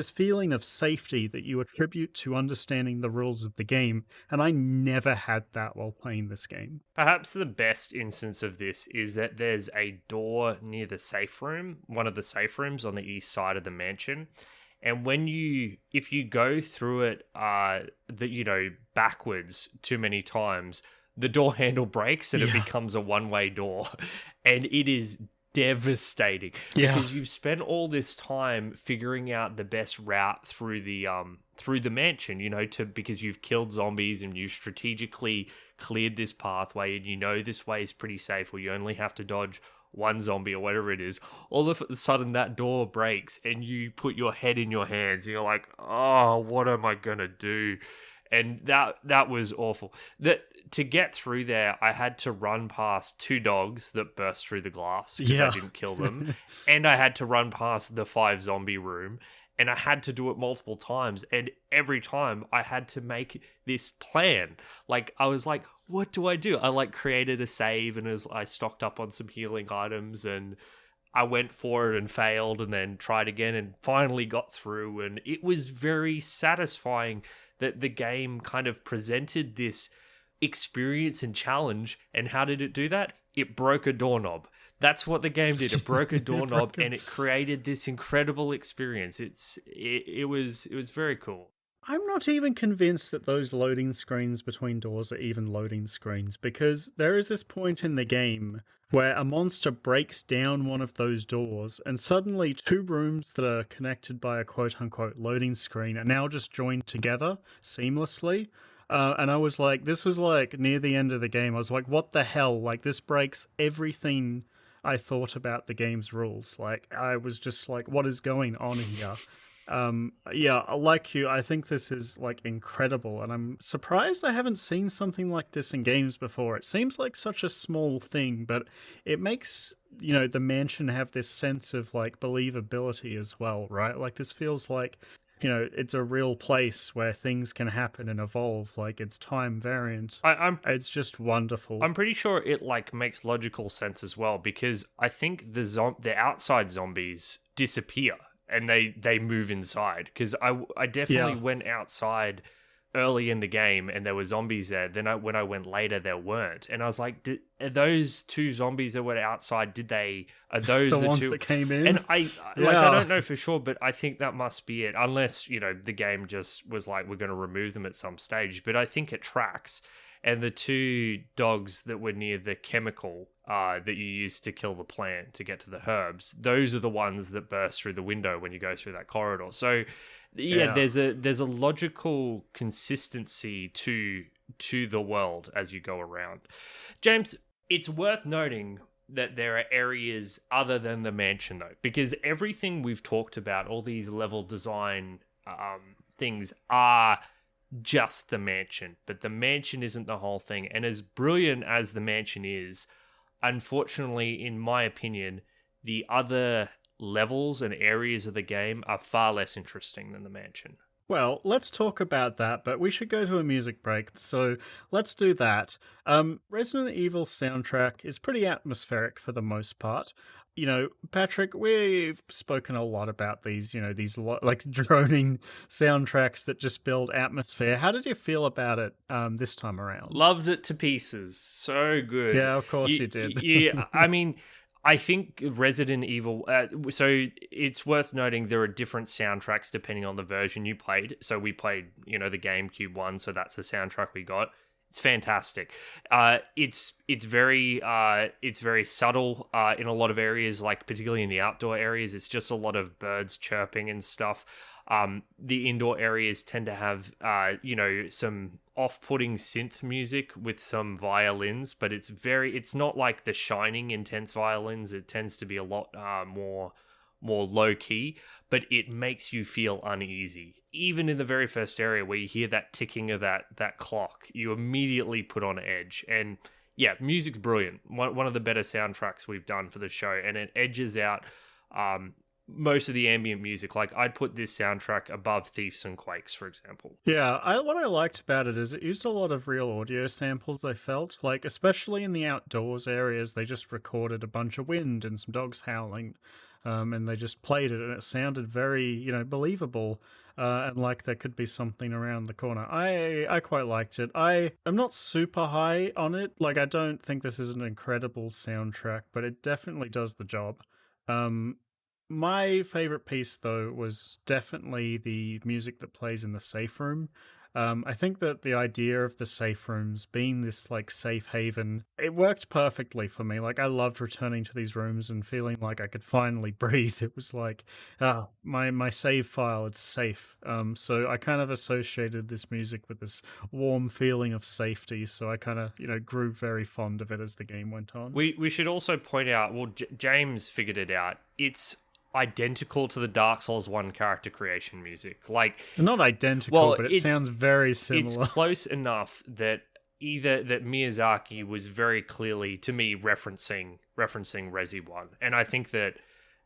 feeling of safety that you attribute to understanding the rules of the game, and I never had that while playing this game. Perhaps the best instance of this is that there's a door near the safe room, one of the safe rooms on the east side of the mansion, and if you go through it backwards too many times, the door handle breaks and it becomes a one-way door, and it is devastating because you've spent all this time figuring out the best route through the mansion, because you've killed zombies and you've strategically cleared this pathway, and this way is pretty safe, or you only have to dodge one zombie or whatever it is. All of a sudden that door breaks and you put your head in your hands and you're like, oh, what am I gonna do? And that was awful. To get through there, I had to run past 2 dogs that burst through the glass because I didn't kill them. And I had to run past the 5 zombie room. And I had to do it multiple times. And every time I had to make this plan. Like, I was like, what do I do? I created a save and I stocked up on some healing items. And I went for it and failed and then tried again and finally got through. And it was very satisfying that the game kind of presented this experience and challenge. And how did it do that? It broke a doorknob. That's what the game did. It broke a doorknob and it created this incredible experience. It was very cool. I'm not even convinced that those loading screens between doors are even loading screens, because there is this point in the game where a monster breaks down one of those doors and suddenly two rooms that are connected by a quote-unquote loading screen are now just joined together seamlessly. And I was like, this was like near the end of the game. I was like, what the hell? Like, this breaks everything I thought about the game's rules. Like, I was just like, what is going on here? Yeah, like you, I think this is like incredible, and I'm surprised I haven't seen something like this in games before. It seems like such a small thing, but it makes, the mansion have this sense of like believability as well, right? Like, this feels like, it's a real place where things can happen and evolve, like it's time variant. It's just wonderful. I'm pretty sure it like makes logical sense as well, because I think the outside zombies disappear and they move inside, because I definitely went outside early in the game and there were zombies there. Then when I went later, there weren't, and I was like, are those two zombies that were outside? Are those the ones two that came in? And I don't know for sure, but I think that must be it, unless the game just was like, we're going to remove them at some stage. But I think it tracks. And the two dogs that were near the chemical that you use to kill the plant to get to the herbs, those are the ones that burst through the window when you go through that corridor. So, there's a logical consistency to the world as you go around. James, it's worth noting that there are areas other than the mansion, though, because everything we've talked about, all these level design things, are just the mansion, but the mansion isn't the whole thing. And as brilliant as the mansion is, unfortunately, in my opinion, the other levels and areas of the game are far less interesting than the mansion. Well, let's talk about that, but we should go to a music break, so let's do that. Resident Evil soundtrack is pretty atmospheric for the most part. Patrick, we've spoken a lot about these, like droning soundtracks that just build atmosphere. How did you feel about it this time around? Loved it to pieces. So good. Yeah, of course you did. Yeah, I mean, I think Resident Evil... so it's worth noting there are different soundtracks depending on the version you played. So we played, the GameCube one, so that's the soundtrack we got. It's fantastic. It's very subtle in a lot of areas, like particularly in the outdoor areas. It's just a lot of birds chirping and stuff. The indoor areas tend to have some off-putting synth music with some violins, but it's not like the Shining intense violins. It tends to be a lot more low-key, but it makes you feel uneasy. Even in the very first area where you hear that ticking of that clock, you immediately put on edge. And yeah, music's brilliant. One of the better soundtracks we've done for the show, and it edges out most of the ambient music. Like, I'd put this soundtrack above Thieves and Quakes, for example. Yeah, what I liked about it is it used a lot of real audio samples, I felt. Like, especially in the outdoors areas, they just recorded a bunch of wind and some dogs howling. And they just played it, and it sounded very, believable, and like there could be something around the corner. I quite liked it. I am not super high on it. Like, I don't think this is an incredible soundtrack, but it definitely does the job. My favorite piece, though, was definitely the music that plays in the safe room. I think that the idea of the safe rooms being this like safe haven, it worked perfectly for me. Like, I loved returning to these rooms and feeling like I could finally breathe. It was like, my save file, it's safe. So I kind of associated this music with this warm feeling of safety. So I kind of, grew very fond of it as the game went on. We should also point out, well, James figured it out. It's identical to the Dark Souls 1 character creation music. Like, not identical, but it sounds very similar. It's close enough that Miyazaki was very clearly, to me, referencing Resi 1. And I think that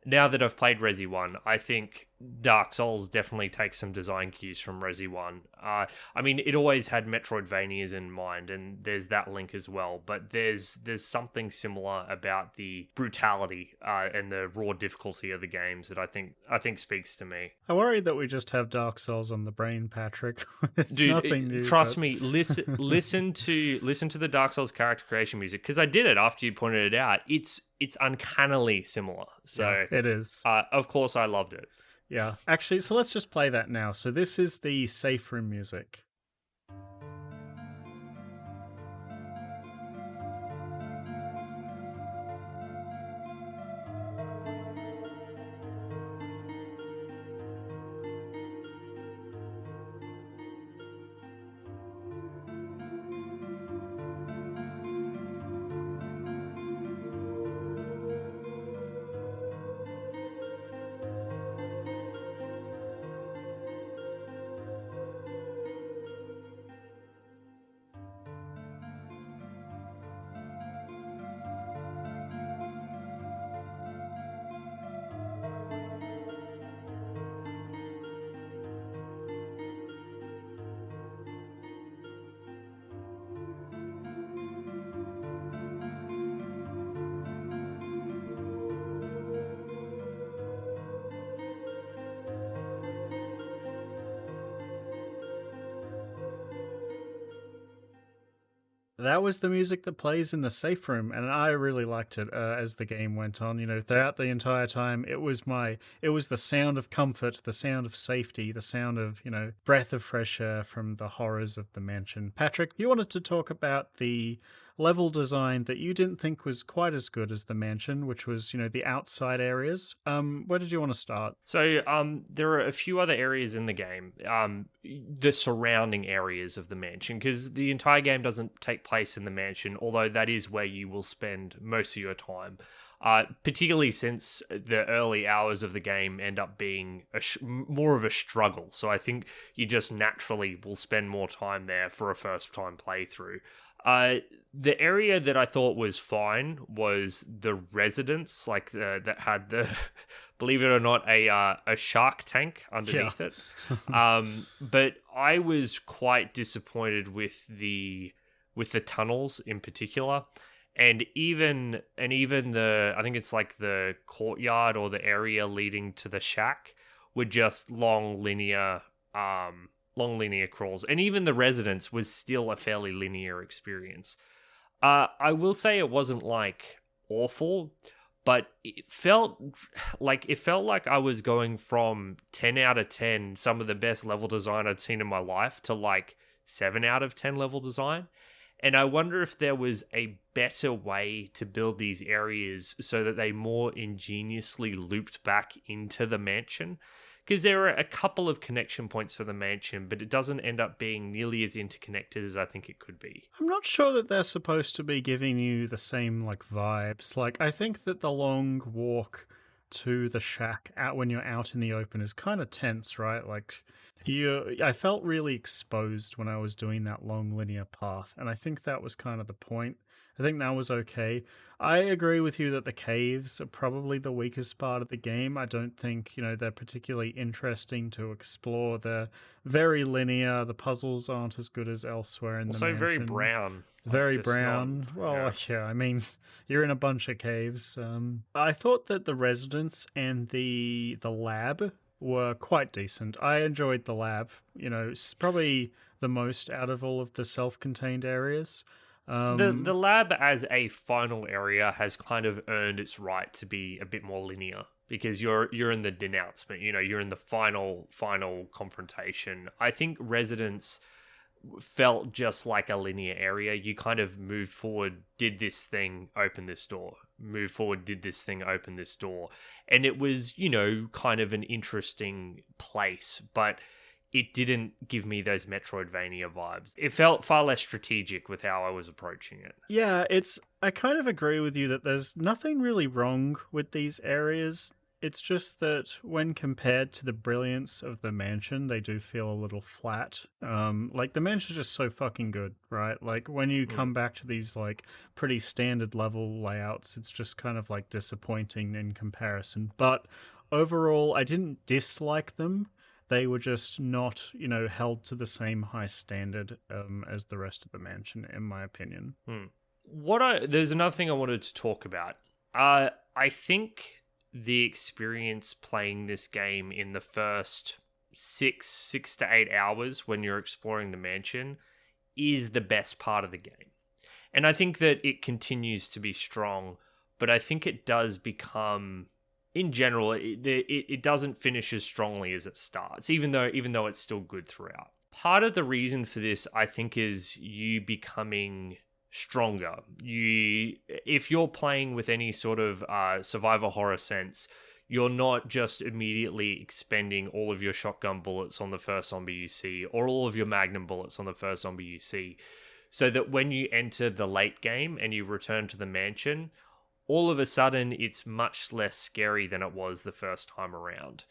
now that I've played Resi 1, I think Dark Souls definitely takes some design cues from Resi 1. I mean, it always had Metroidvanias in mind, and there's that link as well, but there's something similar about the brutality and the raw difficulty of the games that I think speaks to me. I worry that we just have Dark Souls on the brain, Patrick. It's Dude, nothing new. trust me, listen to the Dark Souls character creation music, because I did it after you pointed it out. It's uncannily similar. So yeah, it is. Of course I loved it. Yeah, actually, so let's just play that now. So this is the safe room music. That was the music that plays in the safe room, and I really liked it as the game went on. You know, throughout the entire time, it was the sound of comfort, the sound of safety, the sound of, you know, breath of fresh air from the horrors of the mansion. Patrick, you wanted to talk about the level design that you didn't think was quite as good as the mansion, which was, you know, the outside areas. Where did you want to start? So there are a few other areas in the game, the surrounding areas of the mansion, because the entire game doesn't take place in the mansion, although that is where you will spend most of your time. Particularly since the early hours of the game end up being more of a struggle. So I think you just naturally will spend more time there for a first-time playthrough. The area that I thought was fine was the residence, like that had the, believe it or not, a shark tank underneath it. But I was quite disappointed with the tunnels in particular. And even the, I think it's like the courtyard or the area leading to the shack were just long linear crawls. And even the residence was still a fairly linear experience. I will say it wasn't like awful, but it felt like I was going from 10 out of 10, some of the best level design I'd seen in my life, to like 7 out of 10 level design. And I wonder if there was a better way to build these areas so that they more ingeniously looped back into the mansion. Because there are a couple of connection points for the mansion, but it doesn't end up being nearly as interconnected as I think it could be. I'm not sure that they're supposed to be giving you the same, like, vibes. Like, I think that the long walk to the shack out when you're out in the open is kind of tense, right? Like, I felt really exposed when I was doing that long linear path, and I think that was kind of the point. I think that was okay. I agree with you that the caves are probably the weakest part of the game. I don't think, you know, they're particularly interesting to explore. They're very linear. The puzzles aren't as good as elsewhere in the mansion. Also very brown. Very brown. Yeah, I mean, you're in a bunch of caves. I thought that the residence and the lab were quite decent. I enjoyed the lab. You know, it's probably the most out of all of the self-contained areas. The lab as a final area has kind of earned its right to be a bit more linear, because you're in the denouncement, you know, you're in the final confrontation. I think Residence felt just like a linear area. You kind of moved forward, did this thing, open this door. Move forward, did this thing, open this door. And it was, you know, kind of an interesting place, but it didn't give me those Metroidvania vibes. It felt far less strategic with how I was approaching it. Yeah, I kind of agree with you that there's nothing really wrong with these areas. It's just that when compared to the brilliance of the mansion, they do feel a little flat. Like, the mansion's just so fucking good, right? Like, when you come back to these, like, pretty standard level layouts, it's just kind of, like, disappointing in comparison. But overall, I didn't dislike them. They were just not, held to the same high standard as the rest of the mansion, in my opinion. There's another thing I wanted to talk about. I think the experience playing this game in the first six to 8 hours when you're exploring the mansion is the best part of the game. And I think that it continues to be strong, but I think it does become, in general, it doesn't finish as strongly as it starts, even though it's still good throughout. Part of the reason for this, I think, is you becoming stronger. If you're playing with any sort of survival horror sense, you're not just immediately expending all of your shotgun bullets on the first zombie you see, or all of your magnum bullets on the first zombie you see, so that when you enter the late game and you return to the mansion, all of a sudden it's much less scary than it was the first time around,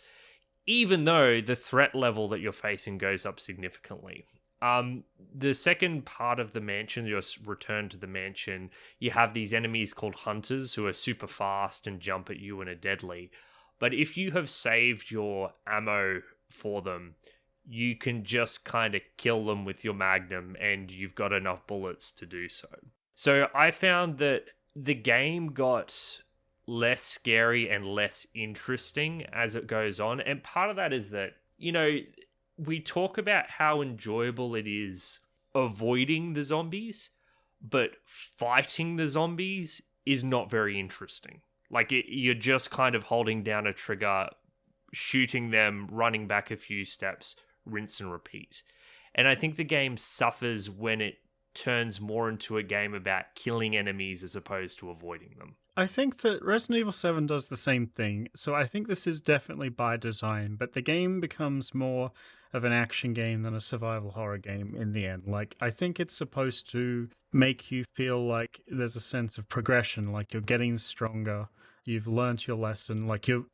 even though the threat level that you're facing goes up significantly. The second part of the mansion, your return to the mansion, you have these enemies called hunters who are super fast and jump at you and are deadly. But if you have saved your ammo for them, you can just kind of kill them with your magnum and you've got enough bullets to do so. So I found that the game got less scary and less interesting as it goes on. And part of that is that, we talk about how enjoyable it is avoiding the zombies, but fighting the zombies is not very interesting. Like, you're just kind of holding down a trigger, shooting them, running back a few steps, rinse and repeat. And I think the game suffers when it turns more into a game about killing enemies as opposed to avoiding them. I think that Resident Evil 7 does the same thing, so I think this is definitely by design, but the game becomes more of an action game than a survival horror game in the end. Like, I think it's supposed to make you feel like there's a sense of progression, like you're getting stronger, you've learnt your lesson, like you're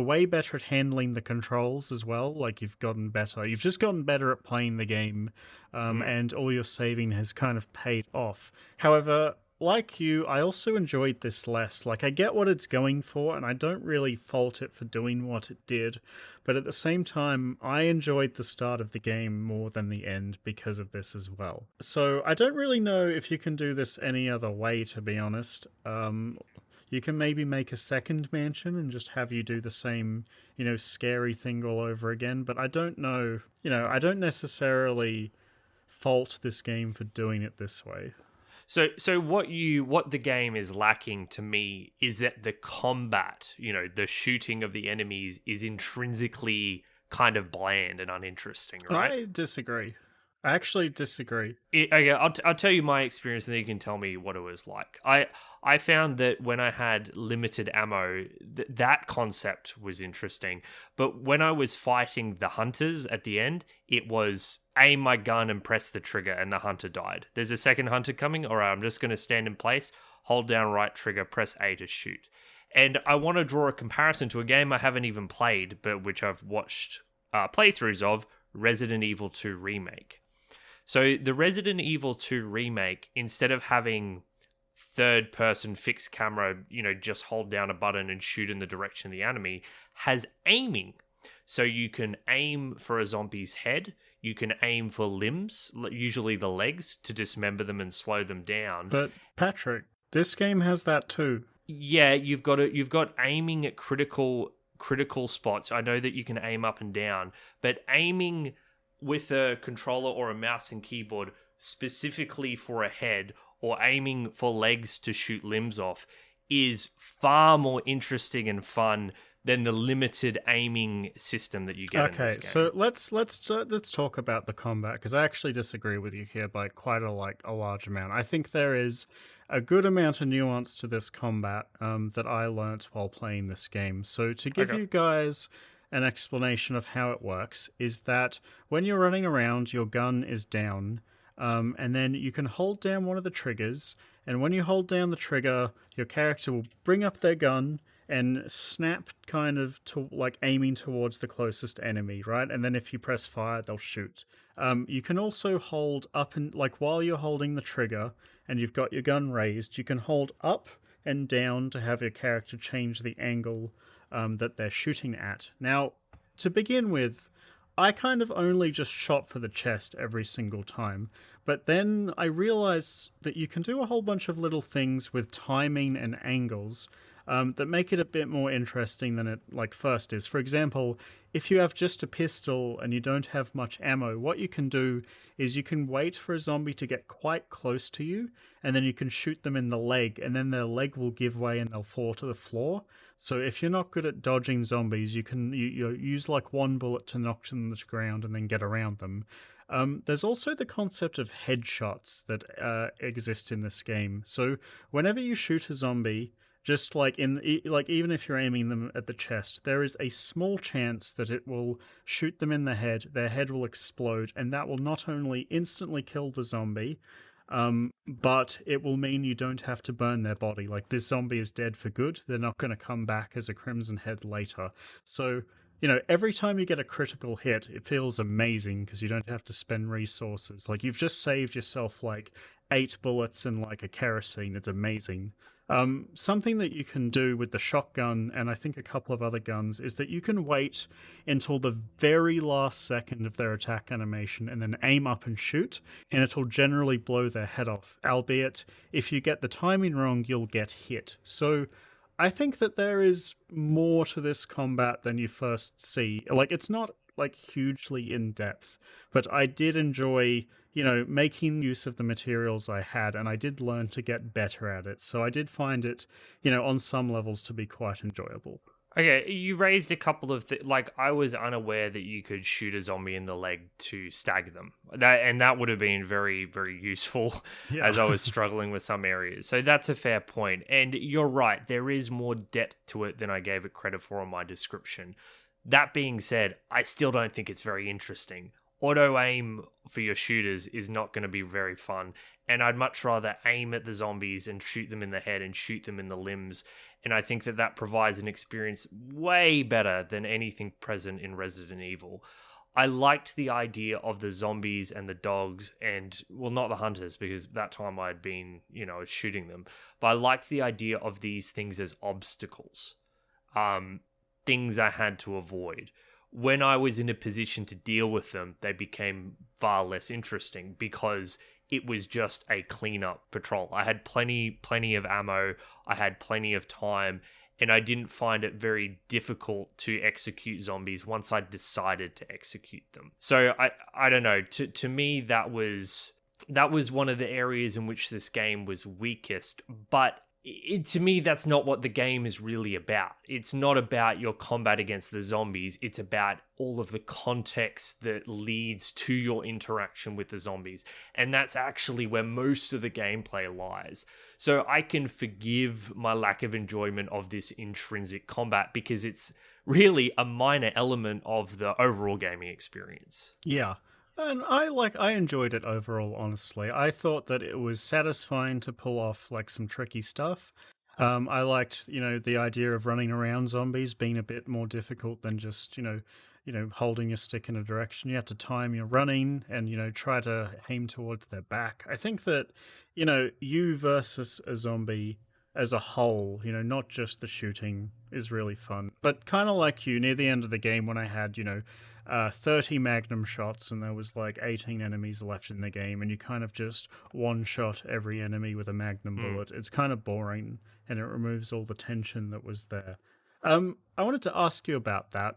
way better at handling the controls as well, like you've gotten better. You've just gotten better at playing the game, and all your saving has kind of paid off. However, like you, I also enjoyed this less. Like, I get what it's going for, and I don't really fault it for doing what it did, but at the same time, I enjoyed the start of the game more than the end because of this as well. So I don't really know if you can do this any other way, to be honest. You can maybe make a second mansion and just have you do the same, scary thing all over again, but I don't know, I don't necessarily fault this game for doing it this way. So what the game is lacking to me is that the combat, the shooting of the enemies is intrinsically kind of bland and uninteresting, right? I disagree. I actually disagree. Okay, I'll tell you my experience, and then you can tell me what it was like. I found that when I had limited ammo, that concept was interesting. But when I was fighting the hunters at the end, it was aim my gun and press the trigger, and the hunter died. There's a second hunter coming. All right, I'm just going to stand in place, hold down right trigger, press A to shoot. And I want to draw a comparison to a game I haven't even played, but which I've watched playthroughs of, Resident Evil 2 Remake. So the Resident Evil 2 Remake, instead of having third-person fixed camera, just hold down a button and shoot in the direction of the enemy, has aiming. So you can aim for a zombie's head, you can aim for limbs, usually the legs, to dismember them and slow them down. But Patrick, this game has that too. Yeah, you've got aiming at critical spots. I know that you can aim up and down, but aiming with a controller or a mouse and keyboard specifically for a head, or aiming for legs to shoot limbs off, is far more interesting and fun than the limited aiming system that you get in this game. So let's talk about the combat, because I actually disagree with you here by quite a large amount. I think there is a good amount of nuance to this combat that I learnt while playing this game. So to give you guys an explanation of how it works, is that when you're running around, your gun is down, and then you can hold down one of the triggers, and when you hold down the trigger, your character will bring up their gun and snap kind of to like aiming towards the closest enemy, right? And then if you press fire, they'll shoot. You can also hold up, and like while you're holding the trigger and you've got your gun raised, you can hold up and down to have your character change the angle that they're shooting at. Now, to begin with, I kind of only just shot for the chest every single time. But then I realized that you can do a whole bunch of little things with timing and angles that make it a bit more interesting than it first is. For example, if you have just a pistol and you don't have much ammo, what you can do is you can wait for a zombie to get quite close to you, and then you can shoot them in the leg, and then their leg will give way and they'll fall to the floor. So if you're not good at dodging zombies, you use like one bullet to knock them to the ground and then get around them. There's also the concept of headshots that exist in this game. So whenever you shoot a zombie, just even if you're aiming them at the chest, there is a small chance that it will shoot them in the head. Their head will explode, and that will not only instantly kill the zombie, but it will mean you don't have to burn their body. Like, this zombie is dead for good. They're not going to come back as a Crimson Head later. So, every time you get a critical hit, it feels amazing because you don't have to spend resources. Like, you've just saved yourself 8 bullets and a kerosene. It's amazing. Something that you can do with the shotgun and I think a couple of other guns is that you can wait until the very last second of their attack animation and then aim up and shoot, and it'll generally blow their head off. Albeit, if you get the timing wrong, you'll get hit. So I think that there is more to this combat than you first see. It's not hugely in depth, but I did enjoy making use of the materials I had, and I did learn to get better at it. So I did find it, on some levels to be quite enjoyable. Okay, you raised a couple of I was unaware that you could shoot a zombie in the leg to stagger them. That would have been very, very useful as I was struggling with some areas. So that's a fair point. And you're right, there is more depth to it than I gave it credit for in my description. That being said, I still don't think it's very interesting. Auto aim for your shooters is not going to be very fun, and I'd much rather aim at the zombies and shoot them in the head and shoot them in the limbs, and I think that provides an experience way better than anything present in Resident Evil. I liked the idea of the zombies and the dogs and, well, not the hunters, because that time I'd been, shooting them, but I liked the idea of these things as obstacles, things I had to avoid. When I was in a position to deal with them, they became far less interesting because it was just a cleanup patrol. I had plenty of ammo, I had plenty of time, and I didn't find it very difficult to execute zombies once I decided to execute them. So I don't know. To me, that was one of the areas in which this game was weakest, but to me, that's not what the game is really about. It's not about your combat against the zombies. It's about all of the context that leads to your interaction with the zombies. And that's actually where most of the gameplay lies. So I can forgive my lack of enjoyment of this intrinsic combat because it's really a minor element of the overall gaming experience. Yeah. And I enjoyed it overall, honestly. I thought that it was satisfying to pull off some tricky stuff. I liked, the idea of running around zombies being a bit more difficult than just, holding your stick in a direction. You have to time your running and, try to aim towards their back. I think that, you versus a zombie as a whole, not just the shooting, is really fun. But kind of like you, near the end of the game when I had, 30 magnum shots and there was 18 enemies left in the game and you kind of just one-shot every enemy with a magnum bullet. It's kind of boring and it removes all the tension that was there. I wanted to ask you about that.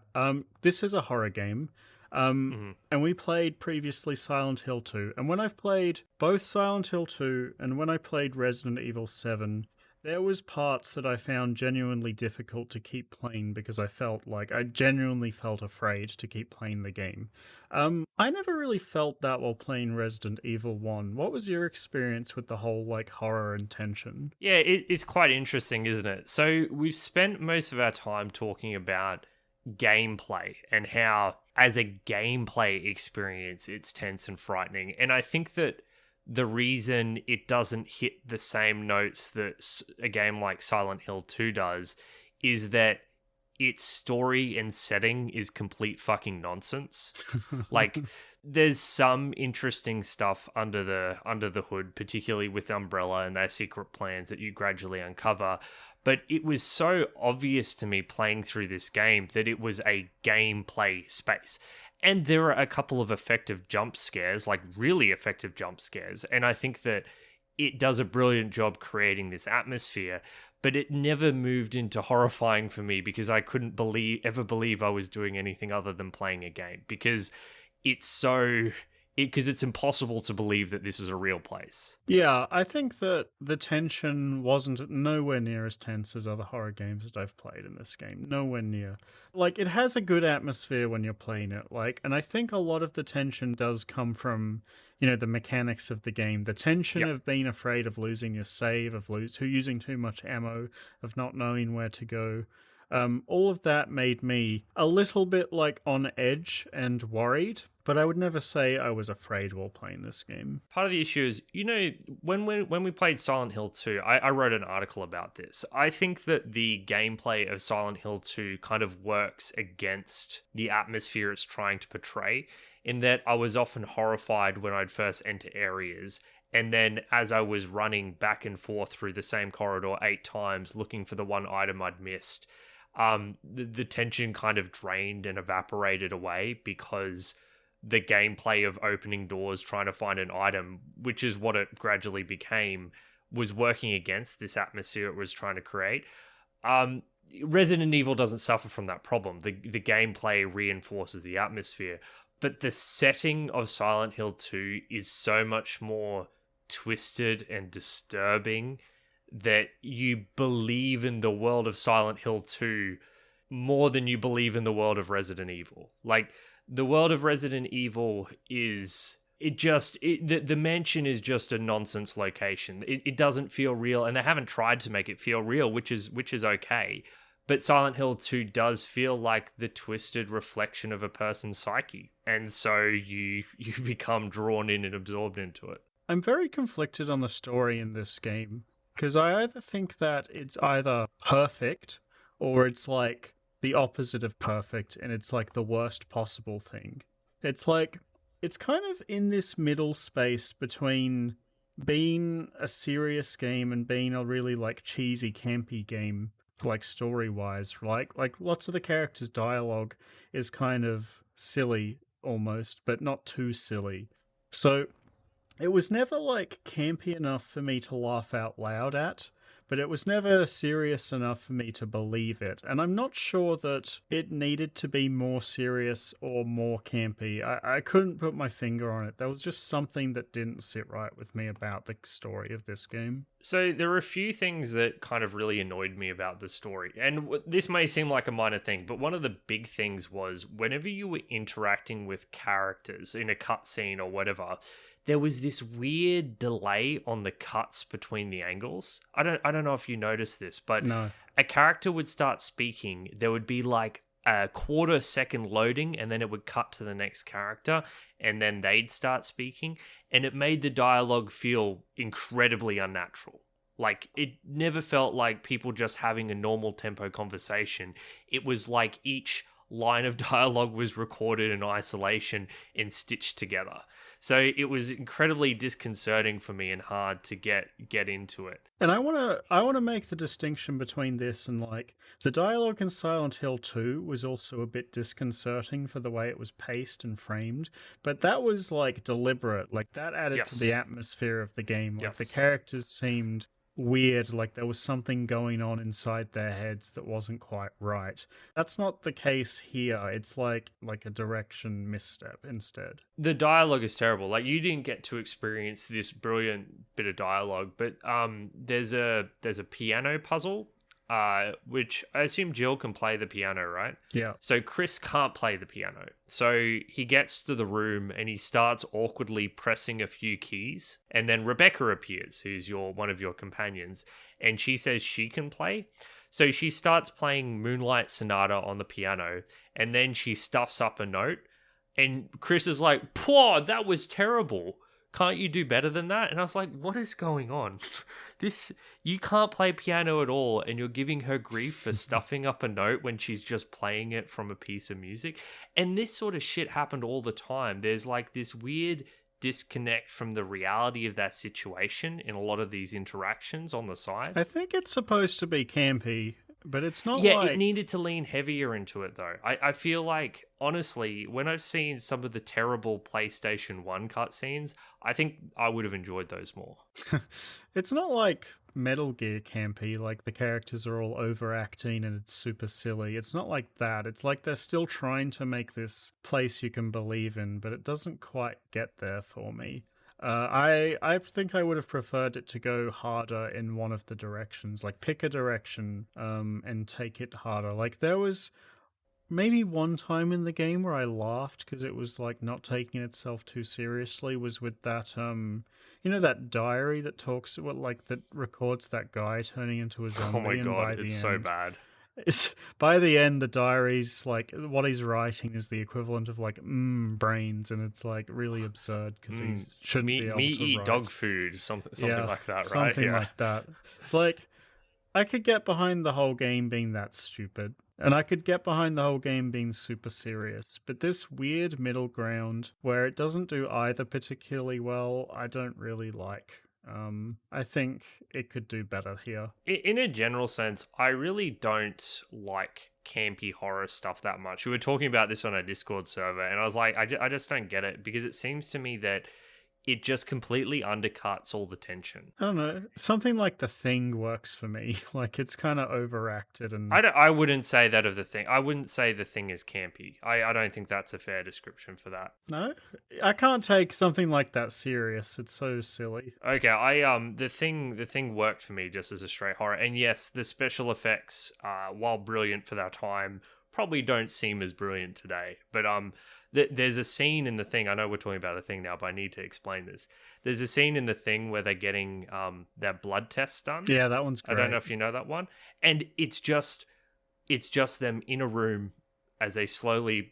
This is a horror game. And we played previously Silent Hill 2. And when I've played both Silent Hill 2 and when I played Resident Evil 7, there was parts that I found genuinely difficult to keep playing because I genuinely felt afraid to keep playing the game. I never really felt that while playing Resident Evil 1. What was your experience with the whole horror and tension? Yeah, it's quite interesting, isn't it? So we've spent most of our time talking about gameplay and how, as a gameplay experience, it's tense and frightening. And I think that the reason it doesn't hit the same notes that a game like Silent Hill 2 does is that its story and setting is complete fucking nonsense. There's some interesting stuff under the hood, particularly with Umbrella and their secret plans that you gradually uncover. but it was so obvious to me playing through this game that it was a gameplay space. And there are a couple of effective jump scares, like really effective jump scares. And I think that it does a brilliant job creating this atmosphere, but it never moved into horrifying for me because I couldn't ever believe I was doing anything other than playing a game, because it's impossible to believe that this is a real place. Yeah, I think that the tension wasn't nowhere near as tense as other horror games that I've played in this game. Nowhere near. Like, it has a good atmosphere when you're playing it, and I think a lot of the tension does come from, the mechanics of the game. The tension of being afraid of losing your save, of using too much ammo, of not knowing where to go. All of that made me a little bit on edge and worried, but I would never say I was afraid while playing this game. Part of the issue is, when we played Silent Hill 2, I wrote an article about this. I think that the gameplay of Silent Hill 2 kind of works against the atmosphere it's trying to portray, in that I was often horrified when I'd first enter areas, and then as I was running back and forth through the same corridor 8 times looking for the one item I'd missed, the tension kind of drained and evaporated away, because the gameplay of opening doors, trying to find an item, which is what it gradually became, was working against this atmosphere it was trying to create. Resident Evil doesn't suffer from that problem. The gameplay reinforces the atmosphere, but the setting of Silent Hill 2 is so much more twisted and disturbing that you believe in the world of Silent Hill 2 more than you believe in the world of Resident Evil. Like, the world of Resident Evil the mansion is just a nonsense location. It doesn't feel real, and they haven't tried to make it feel real, which is okay. But Silent Hill 2 does feel like the twisted reflection of a person's psyche, and so you become drawn in and absorbed into it. I'm very conflicted on the story in this game, because I either think that it's either perfect or it's the opposite of perfect, and it's the worst possible thing. It's kind of in this middle space between being a serious game and being a really cheesy, campy game, story-wise. Like lots of the characters' dialogue is kind of silly almost, but not too silly. So it was never campy enough for me to laugh out loud at, but it was never serious enough for me to believe it. And I'm not sure that it needed to be more serious or more campy. I couldn't put my finger on it. There was just something that didn't sit right with me about the story of this game. So there were a few things that kind of really annoyed me about the story. And this may seem like a minor thing, but one of the big things was whenever you were interacting with characters in a cutscene or whatever, there was this weird delay on the cuts between the angles. I don't know if you noticed this, but no. A character would start speaking, there would be a quarter second loading, and then it would cut to the next character, and then they'd start speaking, and it made the dialogue feel incredibly unnatural. It never felt like people just having a normal tempo conversation. It was like each line of dialogue was recorded in isolation and stitched together. So it was incredibly disconcerting for me and hard to get into it. And I want to make the distinction between this and the dialogue in Silent Hill 2 was also a bit disconcerting for the way it was paced and framed, but that was deliberate. That added to the atmosphere of the game. The characters seemed weird, there was something going on inside their heads that wasn't quite right. That's not the case here. It's like a direction misstep instead. The dialogue is terrible. You didn't get to experience this brilliant bit of dialogue, but there's a piano puzzle, which I assume Jill can play the piano, right? Yeah. So Chris can't play the piano. So he gets to the room and he starts awkwardly pressing a few keys. And then Rebecca appears, who's one of your companions, and she says she can play. So she starts playing Moonlight Sonata on the piano, and then she stuffs up a note. And Chris is like, "Pwah, that was terrible. Can't you do better than that?" And I was like, what is going on? You can't play piano at all, and you're giving her grief for stuffing up a note when she's just playing it from a piece of music. And this sort of shit happened all the time. There's this weird disconnect from the reality of that situation in a lot of these interactions on the side. I think it's supposed to be campy, but it's not Yeah, like... it needed to lean heavier into it, though. I feel like, honestly, when I've seen some of the terrible PlayStation 1 cutscenes, I think I would have enjoyed those more. It's not like Metal Gear campy, like the characters are all overacting and it's super silly. It's not like that. It's like they're still trying to make this place you can believe in, but it doesn't quite get there for me. I think I would have preferred it to go harder in one of the directions, like pick a direction and take it harder. Like there was maybe one time in the game where I laughed because it was like not taking itself too seriously, was with that you know, that diary that talks what like that records that guy turning into a zombie. Oh my And by god, the it's end, so bad. it's by the end the diary's like what he's writing is the equivalent of like brains, and it's like really absurd because he shouldn't be able Me to eat write. dog food, something like that, right? Something like that. It's like I could get behind the whole game being that stupid, and I could get behind the whole game being super serious, but this weird middle ground where it doesn't do either particularly well, I don't really like. I think it could do better here. In a general sense, I really don't like campy horror stuff that much. We were talking about this on our Discord server, and I was like, I just don't get it, because it seems to me that it just completely undercuts all the tension. I don't know. Something like The Thing works for me. Like it's kind of overacted and I wouldn't say that of The Thing. I wouldn't say The Thing is campy. I don't think that's a fair description for that. no, I can't take something like that serious. It's so silly. Okay, the thing worked for me just as a straight horror, and yes, the special effects, while brilliant for that time, probably don't seem as brilliant today. But there's a scene in The Thing. I know we're talking about The Thing now, but I need to explain this. There's a scene in The Thing where they're getting their blood tests done. Yeah, that one's great. I don't know if you know that one, and it's just them in a room as they slowly,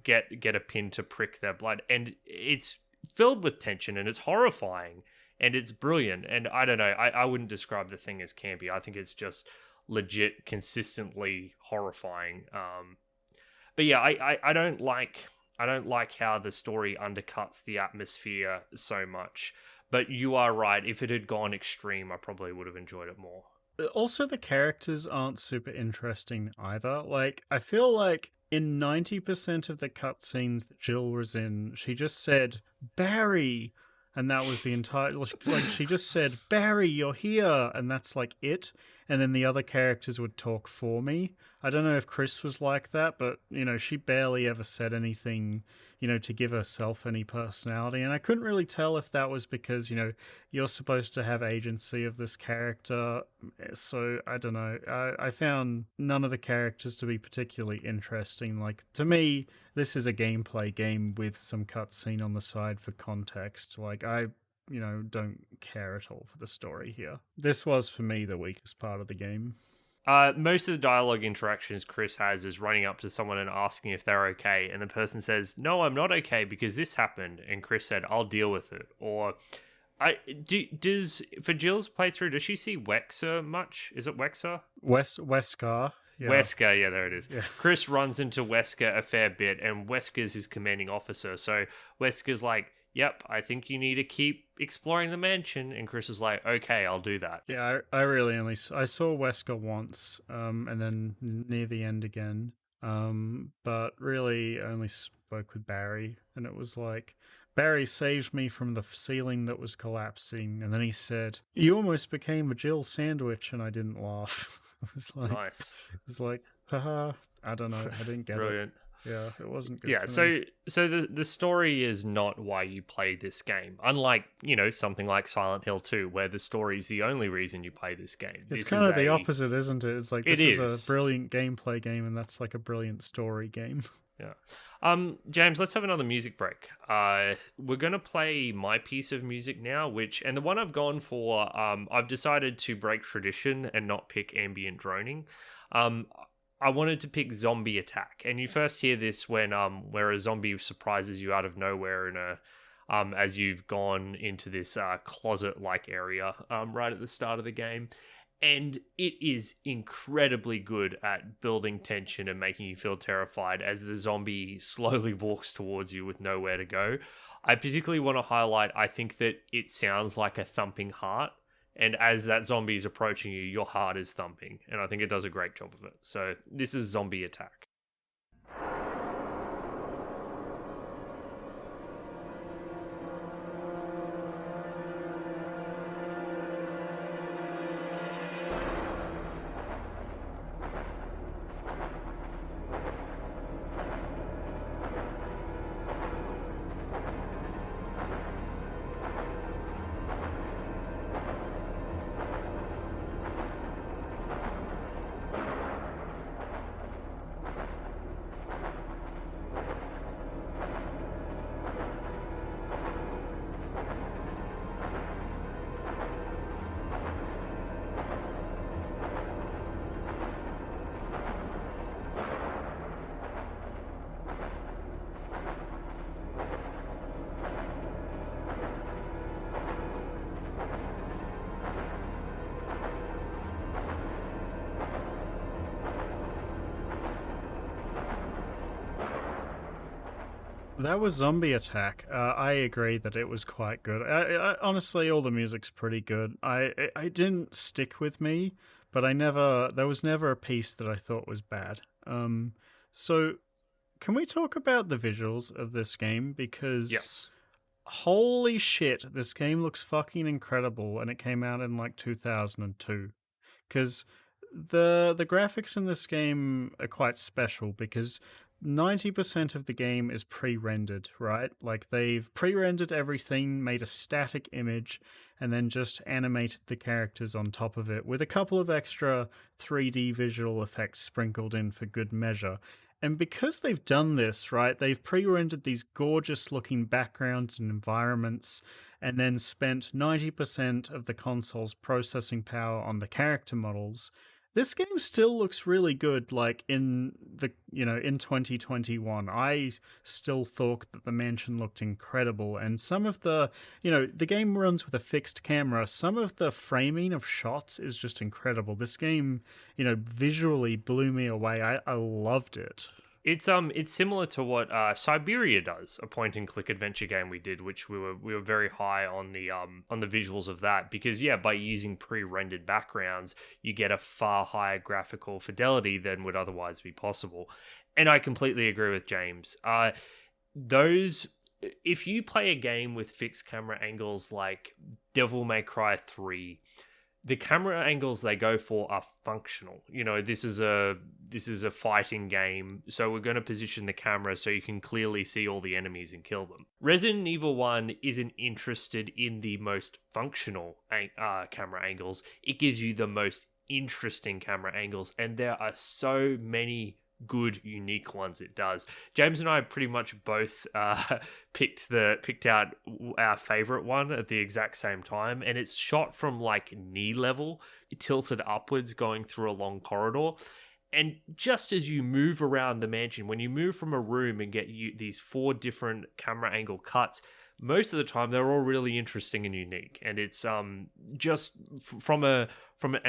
get a pin to prick their blood, and it's filled with tension, and it's horrifying, and it's brilliant. And I don't know, I wouldn't describe The Thing as campy. I think it's just legit consistently horrifying. But yeah, I don't like how the story undercuts the atmosphere so much. But you are right, if it had gone extreme, I probably would have enjoyed it more. Also, the characters aren't super interesting either. Like, I feel like in 90% of the cutscenes that Jill was in, she just said, Barry! And that was the entire... Like, she just said, Barry, you're here! And that's, like, it. And then the other characters would talk for me. I don't know if Chris was like that, but, she barely ever said anything, to give herself any personality. And I couldn't really tell if that was because, you're supposed to have agency of this character. So, I don't know. I found none of the characters to be particularly interesting. Like, to me, this is a gameplay game with some cutscene on the side for context. Like, I don't care at all for the story here. This was, for me, the weakest part of the game. Most of the dialogue interactions Chris has is running up to someone and asking if they're okay, and the person says, "No, I'm not okay because this happened," and Chris said, "I'll deal with it." Or, does for Jill's playthrough, does she see Wesker much? Is it Wesker? Wesker. Yeah. Wesker, yeah, there it is. Yeah. Chris runs into Wesker a fair bit, and Wesker's his commanding officer. So Wesker's like, "Yep, I think you need to keep exploring the mansion," and Chris is like, "Okay, I'll do that." Yeah, I really I saw Wesker once, and then near the end again, but really only spoke with Barry, and it was like, Barry saved me from the ceiling that was collapsing, and then he said, "You almost became a Jill sandwich," and I didn't laugh. It was like, nice. It was like, haha, I don't know, I didn't get Brilliant. it. Yeah, it wasn't good. Yeah, for me. so the story is not why you play this game. Unlike, something like Silent Hill 2, where the story is the only reason you play this game. It's kind of the opposite, isn't it? It's like, this is a brilliant gameplay game, and that's like a brilliant story game. Yeah. James, let's have another music break. We're gonna play my piece of music now, and the one I've gone for, I've decided to break tradition and not pick ambient droning. I wanted to pick Zombie Attack, and you first hear this when where a zombie surprises you out of nowhere in a as you've gone into this closet-like area right at the start of the game. And it is incredibly good at building tension and making you feel terrified as the zombie slowly walks towards you with nowhere to go. I particularly want to highlight, I think that it sounds like a thumping heart. And as that zombie is approaching you, your heart is thumping. And I think it does a great job of it. So this is Zombie Attack. That was Zombie Attack. I agree that it was quite good. Honestly, all the music's pretty good. I didn't stick with me, but there was never a piece that I thought was bad. So can we talk about the visuals of this game? Because Yes. holy shit, this game looks fucking incredible, and it came out in like 2002. Because the graphics in this game are quite special because 90% of the game is pre-rendered, right? Like they've pre-rendered everything, made a static image, and then just animated the characters on top of it with a couple of extra 3D visual effects sprinkled in for good measure. And because they've done this, right, they've pre-rendered these gorgeous looking backgrounds and environments and then spent 90% of the console's processing power on the character models. This game still looks really good, like in in 2021. I still thought that the mansion looked incredible, and some of the game runs with a fixed camera. Some of the framing of shots is just incredible. This game, visually blew me away. I loved it. It's similar to what Siberia does, a point and click adventure game we did, which we were very high on the visuals of that, because by using pre-rendered backgrounds you get a far higher graphical fidelity than would otherwise be possible. And I completely agree with James. Those If you play a game with fixed camera angles like Devil May Cry 3, the camera angles they go for are functional. This is a fighting game, so we're going to position the camera so you can clearly see all the enemies and kill them. Resident Evil 1 isn't interested in the most functional camera angles. It gives you the most interesting camera angles, and there are so many good, unique ones it does. James and I pretty much both picked out our favorite one at the exact same time, and it's shot from like knee level, tilted upwards, going through a long corridor. And just as you move around the mansion, when you move from a room and get these 4 different camera angle cuts, most of the time they're all really interesting and unique. And it's just from an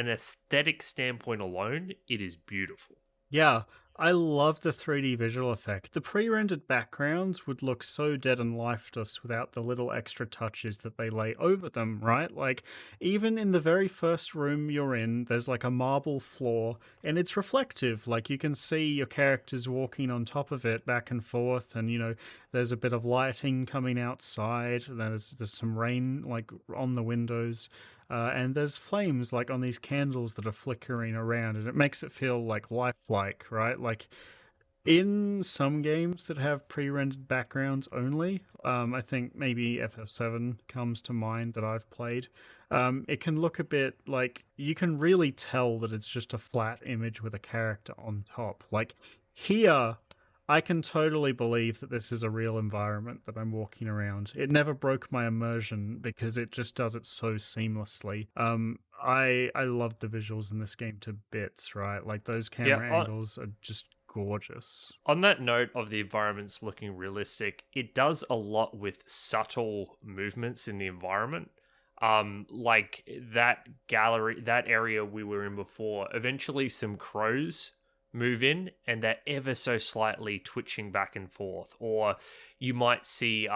aesthetic standpoint alone, it is beautiful. Yeah, I love the 3D visual effect. The pre-rendered backgrounds would look so dead and lifeless without the little extra touches that they lay over them, right? Like, even in the very first room you're in, there's like a marble floor, and it's reflective. Like, you can see your characters walking on top of it back and forth, and, there's a bit of lighting coming outside, and there's some rain, like, on the windows. And there's flames like on these candles that are flickering around, and it makes it feel like lifelike, right? Like in some games that have pre-rendered backgrounds only, I think maybe FF7 comes to mind that I've played. It can look a bit like you can really tell that it's just a flat image with a character on top. Like here, I can totally believe that this is a real environment that I'm walking around. It never broke my immersion because it just does it so seamlessly. I loved the visuals in this game to bits, right? Like those camera angles are just gorgeous. On that note of the environments looking realistic, it does a lot with subtle movements in the environment. like that gallery, that area we were in before, eventually some crows move in and they're ever so slightly twitching back and forth. Or you might see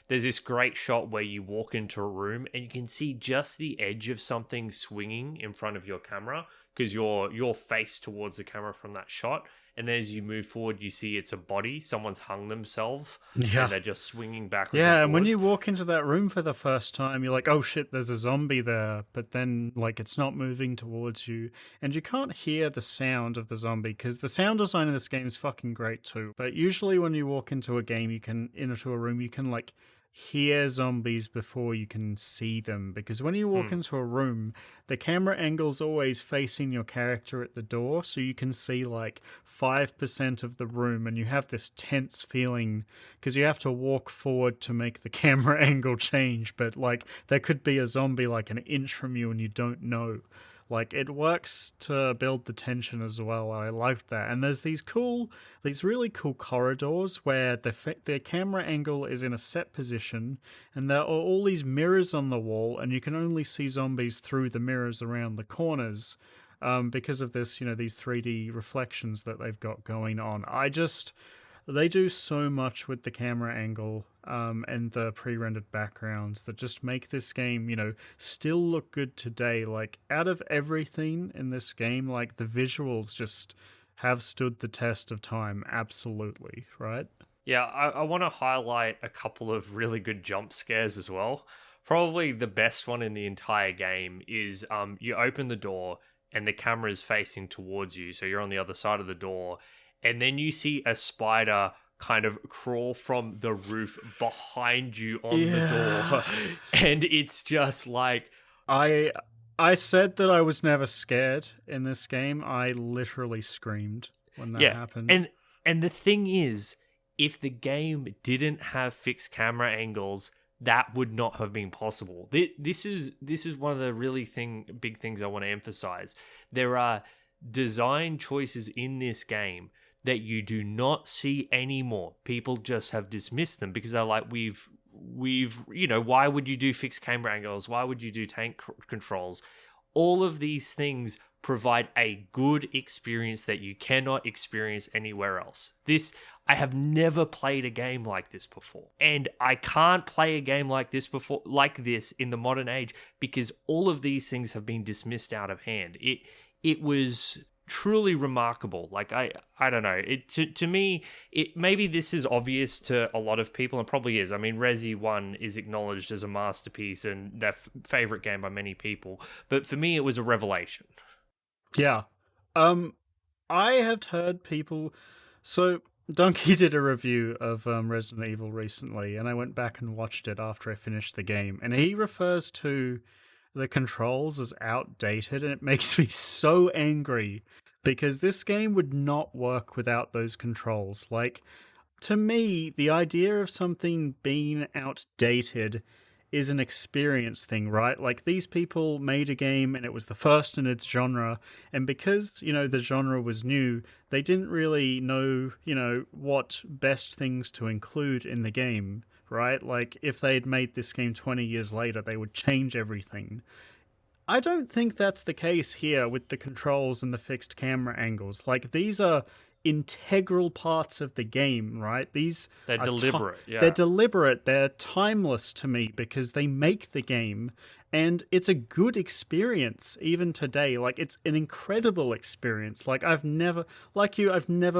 there's this great shot where you walk into a room and you can see just the edge of something swinging in front of your camera because you're faced towards the camera from that shot. And then as you move forward, you see it's a body. Someone's hung themselves, Yeah. and they're just swinging backwards. Yeah, and when forwards. you walk into that room for the first time, you're like, oh shit, there's a zombie there. But then, like, it's not moving towards you. And you can't hear the sound of the zombie, because the sound design in this game is fucking great too. But usually when you walk into a game, into a room, you can, like, hear zombies before you can see them. Because when you walk into a room, the camera angle's always facing your character at the door, so you can see, like, 5% of the room, and you have this tense feeling because you have to walk forward to make the camera angle change, but like there could be a zombie like an inch from you and you don't know. Like, it works to build the tension as well. I liked that. And there's these really cool corridors where the camera angle is in a set position, and there are all these mirrors on the wall, and you can only see zombies through the mirrors around the corners, because of this, these 3D reflections that they've got going on. They do so much with the camera angle and the pre-rendered backgrounds that just make this game, still look good today. Like, out of everything in this game, like, the visuals just have stood the test of time, absolutely, right? Yeah, I want to highlight a couple of really good jump scares as well. Probably the best one in the entire game is you open the door and the camera is facing towards you, so you're on the other side of the door, and then you see a spider kind of crawl from the roof behind you on the door, and it's just like... I said that I was never scared in this game. I literally screamed when that happened. And the thing is, if the game didn't have fixed camera angles, that would not have been possible. This is one of the really big things I want to emphasize. There are design choices in this game that you do not see anymore. People just have dismissed them because they're like, we've why would you do fixed camera angles? Why would you do tank controls? All of these things provide a good experience that you cannot experience anywhere else. I have never played a game like this before, and I can't play a game like this in the modern age because all of these things have been dismissed out of hand. It was truly remarkable. Like, I don't know. To me, maybe this is obvious to a lot of people, and probably is. I mean, Resi 1 is acknowledged as a masterpiece and their favorite game by many people, but for me, it was a revelation. Yeah. I have heard people... So, Donkey did a review of Resident Evil recently, and I went back and watched it after I finished the game, and he refers to the controls as outdated, and it makes me so angry because this game would not work without those controls. Like, to me, the idea of something being outdated is an experience thing, right? Like, these people made a game and it was the first in its genre, and because, the genre was new, they didn't really know, what best things to include in the game, right? Like, if they had made this game 20 years later, they would change everything. I don't think that's the case here with the controls and the fixed camera angles. Like, these are integral parts of the game, right? They're deliberate. They're deliberate. They're timeless to me because they make the game, and it's a good experience even today. Like, it's an incredible experience. Like, I've never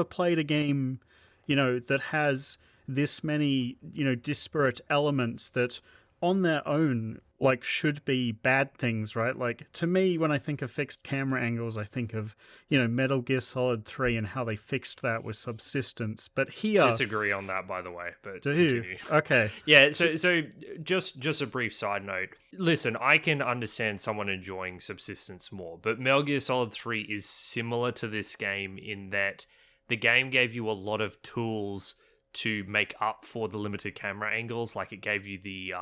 played a game, that has this many, disparate elements that on their own, like, should be bad things, right? Like, to me, when I think of fixed camera angles, I think of, Metal Gear Solid 3 and how they fixed that with Subsistence. But here... Disagree on that, by the way. But do you? Okay. Yeah, so just a brief side note. Listen, I can understand someone enjoying Subsistence more, but Metal Gear Solid 3 is similar to this game in that the game gave you a lot of tools to make up for the limited camera angles. Like, it gave you the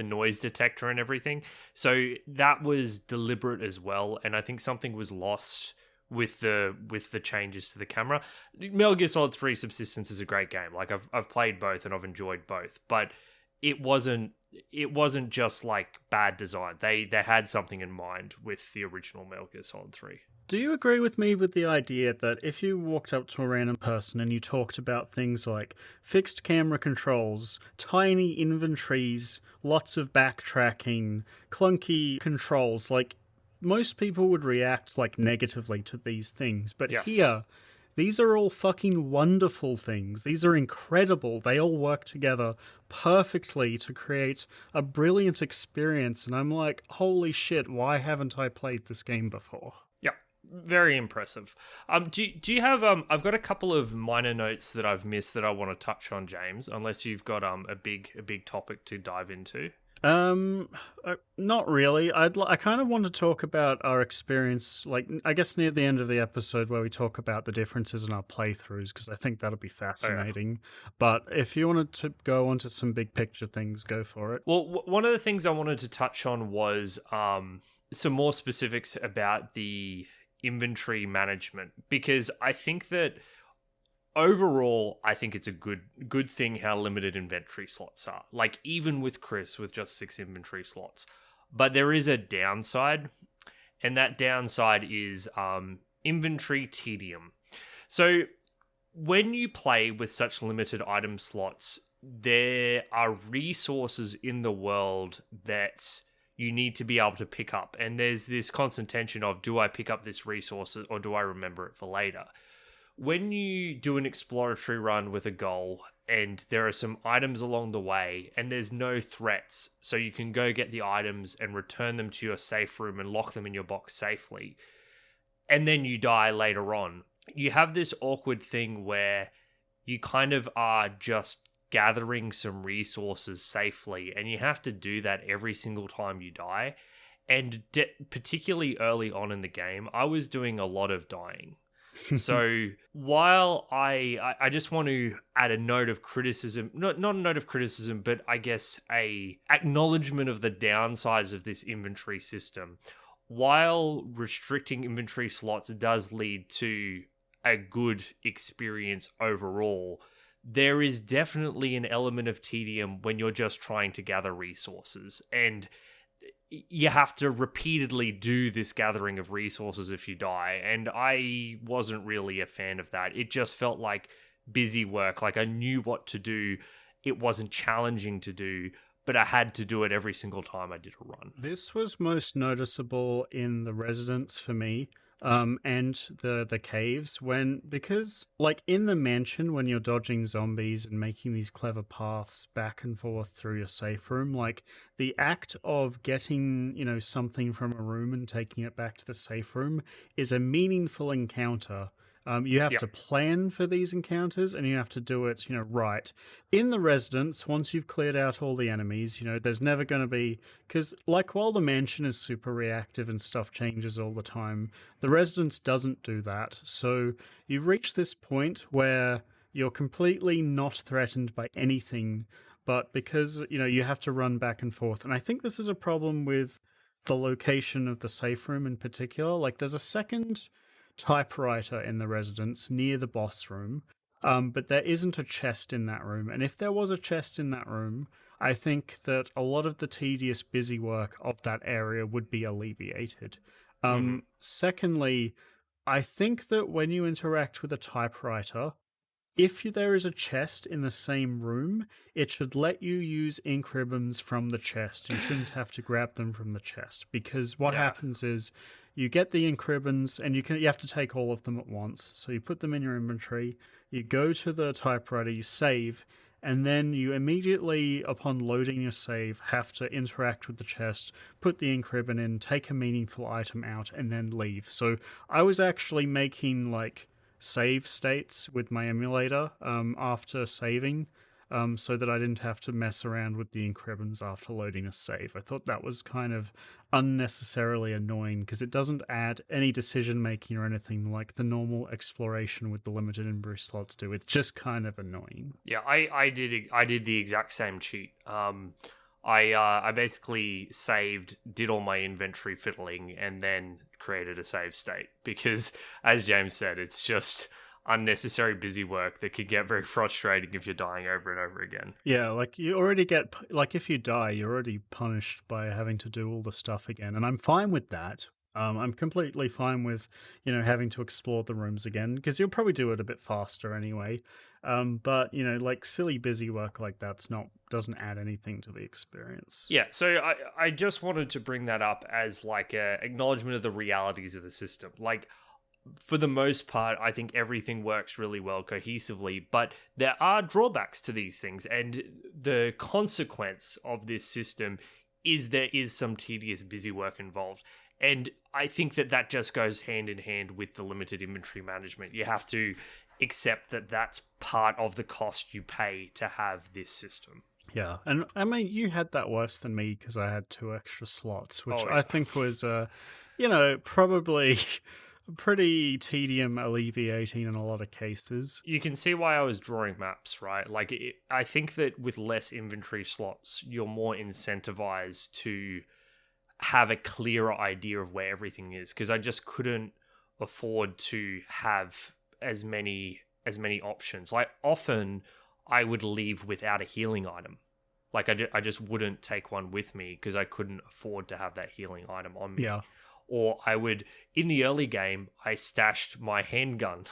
noise detector and everything. So that was deliberate as well, and I think something was lost with the changes to the camera. Metal Gear Solid 3 Subsistence is a great game. Like, I've played both and I've enjoyed both, but it wasn't just like bad design. They had something in mind with the original Metal Gear Solid 3. Do you agree with me with the idea that if you walked up to a random person and you talked about things like fixed camera controls, tiny inventories, lots of backtracking, clunky controls, like most people would react like negatively to these things, but Yes. here these are all fucking wonderful things. These are incredible. They all work together perfectly to create a brilliant experience, and I'm like, holy shit, why haven't I played this game before? Yeah, very impressive. Do you have I've got a couple of minor notes that I've missed that I want to touch on, James, unless you've got a big topic to dive into. Not really. I kind of want to talk about our experience, like I guess near the end of the episode where we talk about the differences in our playthroughs, because I think that'll be fascinating. But if you wanted to go on to some big picture things, go for it. Well, one of the things I wanted to touch on was some more specifics about the inventory management, because I think that overall, I think it's a good thing how limited inventory slots are. Like, even with Chris, with just 6 inventory slots. But there is a downside, and that downside is inventory tedium. So, when you play with such limited item slots, there are resources in the world that you need to be able to pick up. And there's this constant tension of, do I pick up this resource or do I remember it for later? When you do an exploratory run with a goal and there are some items along the way and there's no threats, so you can go get the items and return them to your safe room and lock them in your box safely, and then you die later on, you have this awkward thing where you kind of are just gathering some resources safely, and you have to do that every single time you die. And particularly early on in the game, I was doing a lot of dying. So while I just want to add a note of criticism, not a note of criticism, but I guess a acknowledgement of the downsides of this inventory system. While restricting inventory slots does lead to a good experience overall, there is definitely an element of tedium when you're just trying to gather resources, and you have to repeatedly do this gathering of resources if you die, and I wasn't really a fan of that. It just felt like busy work. Like, I knew what to do. It wasn't challenging to do, but I had to do it every single time I did a run. This was most noticeable in the residence for me. And the caves, because like in the mansion, when you're dodging zombies and making these clever paths back and forth through your safe room, like the act of getting, something from a room and taking it back to the safe room is a meaningful encounter. You have to plan for these encounters, and you have to do it, right. In the residence, once you've cleared out all the enemies, there's never going to be... Because, like, while the mansion is super reactive and stuff changes all the time, the residence doesn't do that. So you reach this point where you're completely not threatened by anything, but because, you have to run back and forth. And I think this is a problem with the location of the safe room in particular. Like, there's a second typewriter in the residence near the boss room, but there isn't a chest in that room. And if there was a chest in that room, I think that a lot of the tedious busy work of that area would be alleviated. Secondly, I think that when you interact with a typewriter, if there is a chest in the same room, it should let you use ink ribbons from the chest. You shouldn't have to grab them from the chest, because what happens is you get the ink ribbons and you have to take all of them at once. So you put them in your inventory, you go to the typewriter, you save, and then you immediately, upon loading your save, have to interact with the chest, put the ink ribbon in, take a meaningful item out, and then leave. So I was actually making save states with my emulator after saving, so that I didn't have to mess around with the ink ribbons after loading a save. I thought that was kind of unnecessarily annoying, because it doesn't add any decision making or anything like the normal exploration with the limited inventory slots do. It's just kind of annoying. Yeah, I did the exact same cheat. I basically saved, did all my inventory fiddling, and then created a save state, because, as James said, it's just unnecessary busy work that could get very frustrating if you're dying over and over again. Yeah, like you already get, like if you die, you're already punished by having to do all the stuff again. And I'm fine with that. I'm completely fine with, having to explore the rooms again because you'll probably do it a bit faster anyway. But, like silly busy work like that's doesn't add anything to the experience. Yeah, so I just wanted to bring that up as like a acknowledgement of the realities of the system. Like, for the most part, I think everything works really well cohesively, but there are drawbacks to these things, and the consequence of this system is there is some tedious busy work involved. And I think that just goes hand in hand with the limited inventory management. You have to accept that that's part of the cost you pay to have this system. Yeah, and I mean, you had that worse than me because I had 2 extra slots, which Oh, I yeah. think was, probably pretty tedium alleviating in a lot of cases. You can see why I was drawing maps, right? Like, I think that with less inventory slots, you're more incentivized to have a clearer idea of where everything is, because I just couldn't afford to have as many options. Like, often I would leave without a healing item. Like, I just wouldn't take one with me because I couldn't afford to have that healing item on me. Yeah. Or I would, in the early game, I stashed my handgun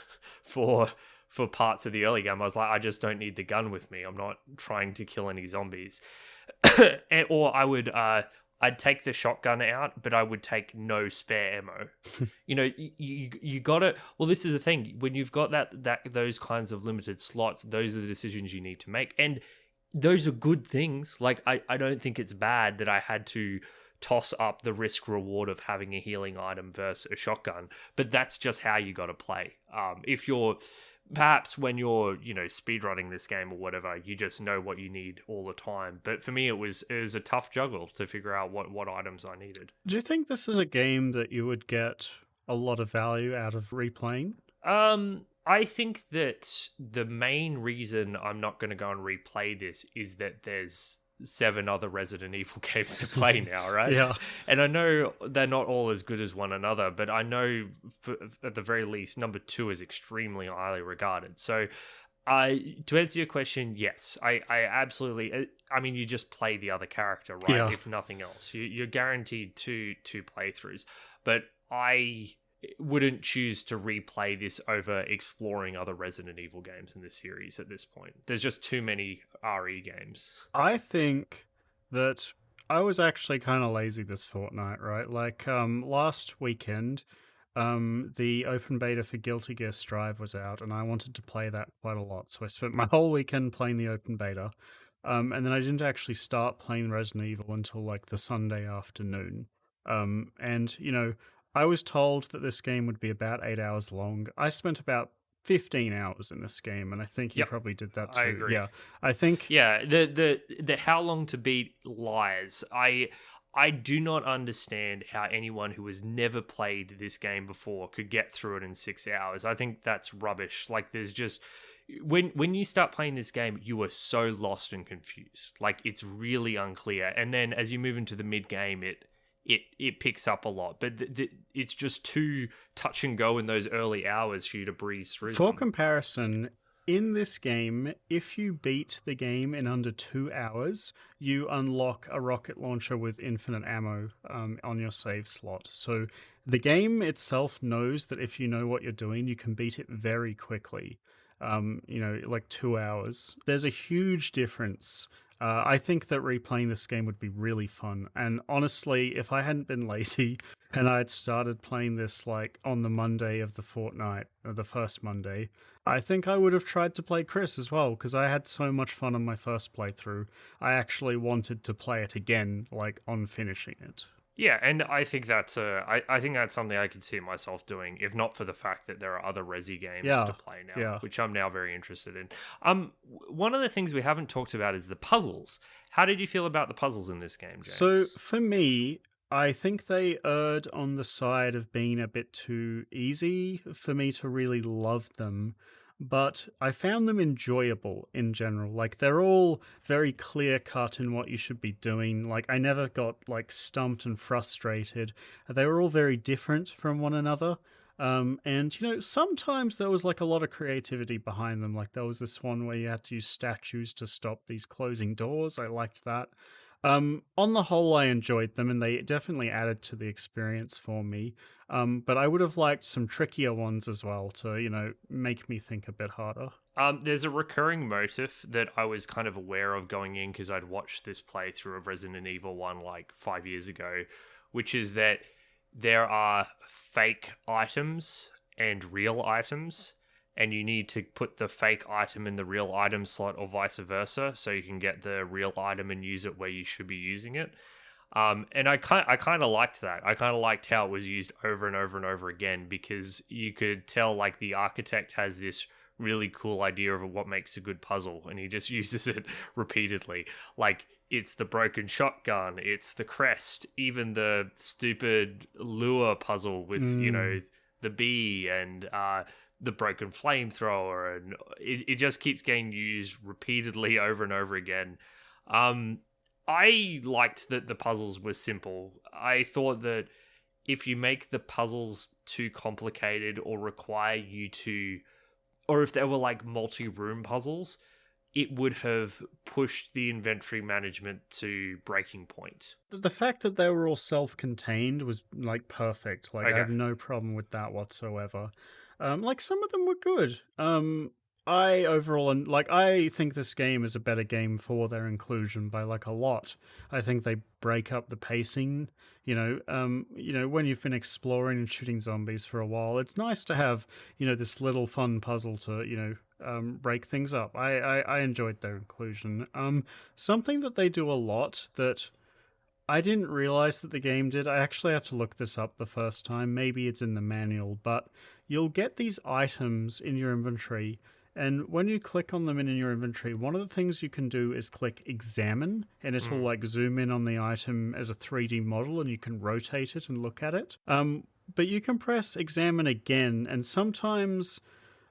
for parts of the early game. I was like, I just don't need the gun with me. I'm not trying to kill any zombies. Or I would, I'd take the shotgun out, but I would take no spare ammo. You got to. Well, this is the thing. When you've got those kinds of limited slots, those are the decisions you need to make, and those are good things. Like, I don't think it's bad that I had to toss up the risk reward of having a healing item versus a shotgun, but that's just how you got to play. If you're perhaps when you're speedrunning this game or whatever, you just know what you need all the time. But for me, it was a tough juggle to figure out what items I needed. Do you think this is a game that you would get a lot of value out of replaying? I think that the main reason I'm not going to go and replay this is that there's 7 other Resident Evil games to play now, right? Yeah. And I know they're not all as good as one another, but I know at the very least, number 2 is extremely highly regarded. So, to answer your question, yes, I absolutely. I mean, you just play the other character, right? Yeah. If nothing else, you're guaranteed two playthroughs. But I wouldn't choose to replay this over exploring other Resident Evil games in the series at this point. There's just too many RE games. I think that I was actually kind of lazy this fortnight, right? Like, last weekend, the open beta for Guilty Gear Strive was out, and I wanted to play that quite a lot. So I spent my whole weekend playing the open beta. And then I didn't actually start playing Resident Evil until like the Sunday afternoon. And, I was told that this game would be about 8 hours long. I spent about 15 hours in this game, and I think you probably did that too. I agree. Yeah, I think. Yeah, the how long to beat lies. I do not understand how anyone who has never played this game before could get through it in 6 hours. I think that's rubbish. Like, there's just when you start playing this game, you are so lost and confused. Like, it's really unclear. And then as you move into the mid game, it picks up a lot, but it's just too touch and go in those early hours for you to breeze through. For comparison, in this game, if you beat the game in under 2 hours, you unlock a rocket launcher with infinite ammo on your save slot. So the game itself knows that if you know what you're doing, you can beat it very quickly. Like 2 hours. There's a huge difference. I think that replaying this game would be really fun. And honestly, if I hadn't been lazy and I had started playing this like on the Monday of the fortnight, or the first Monday, I think I would have tried to play Chris as well, because I had so much fun on my first playthrough. I actually wanted to play it again, like on finishing it. Yeah, and I think that's I think that's something I could see myself doing, if not for the fact that there are other Resi games to play now, which I'm now very interested in. One of the things we haven't talked about is the puzzles. How did you feel about the puzzles in this game, James? So for me, I think they erred on the side of being a bit too easy for me to really love them. But I found them enjoyable in general. Like, they're all very clear cut in what you should be doing. Like, I never got like stumped and frustrated. They were all very different from one another. And sometimes there was like a lot of creativity behind them. Like there was this one where you had to use statues to stop these closing doors. I liked that. On the whole, I enjoyed them, and they definitely added to the experience for me. But I would have liked some trickier ones as well to, make me think a bit harder. There's a recurring motif that I was kind of aware of going in because I'd watched this playthrough of Resident Evil 1 like 5 years ago, which is that there are fake items and real items, and you need to put the fake item in the real item slot or vice versa so you can get the real item and use it where you should be using it. And I kind of liked that. I kind of liked how it was used over and over and over again because you could tell like the architect has this really cool idea of what makes a good puzzle and he just uses it repeatedly. Like it's the broken shotgun, it's the crest, even the stupid lure puzzle with, the bee and the broken flamethrower, and it just keeps getting used repeatedly over and over again. I liked that the puzzles were simple. I thought that if you make the puzzles too complicated or require you to, or if they were like multi-room puzzles, it would have pushed the inventory management to breaking point. The fact that they were all self-contained was like perfect. Like I have Okay. no problem with that whatsoever. Like some of them were good. I overall and like I think this game is a better game for their inclusion by like a lot. I think they break up the pacing. When you've been exploring and shooting zombies for a while, it's nice to have this little fun puzzle to break things up. I enjoyed their inclusion. Something that they do a lot that I didn't realize that the game did. I actually had to look this up the first time. Maybe it's in the manual, but you'll get these items in your inventory. And when you click on them in your inventory, one of the things you can do is click examine, and it'll like zoom in on the item as a 3D model, and you can rotate it and look at it. But you can press examine again, and sometimes,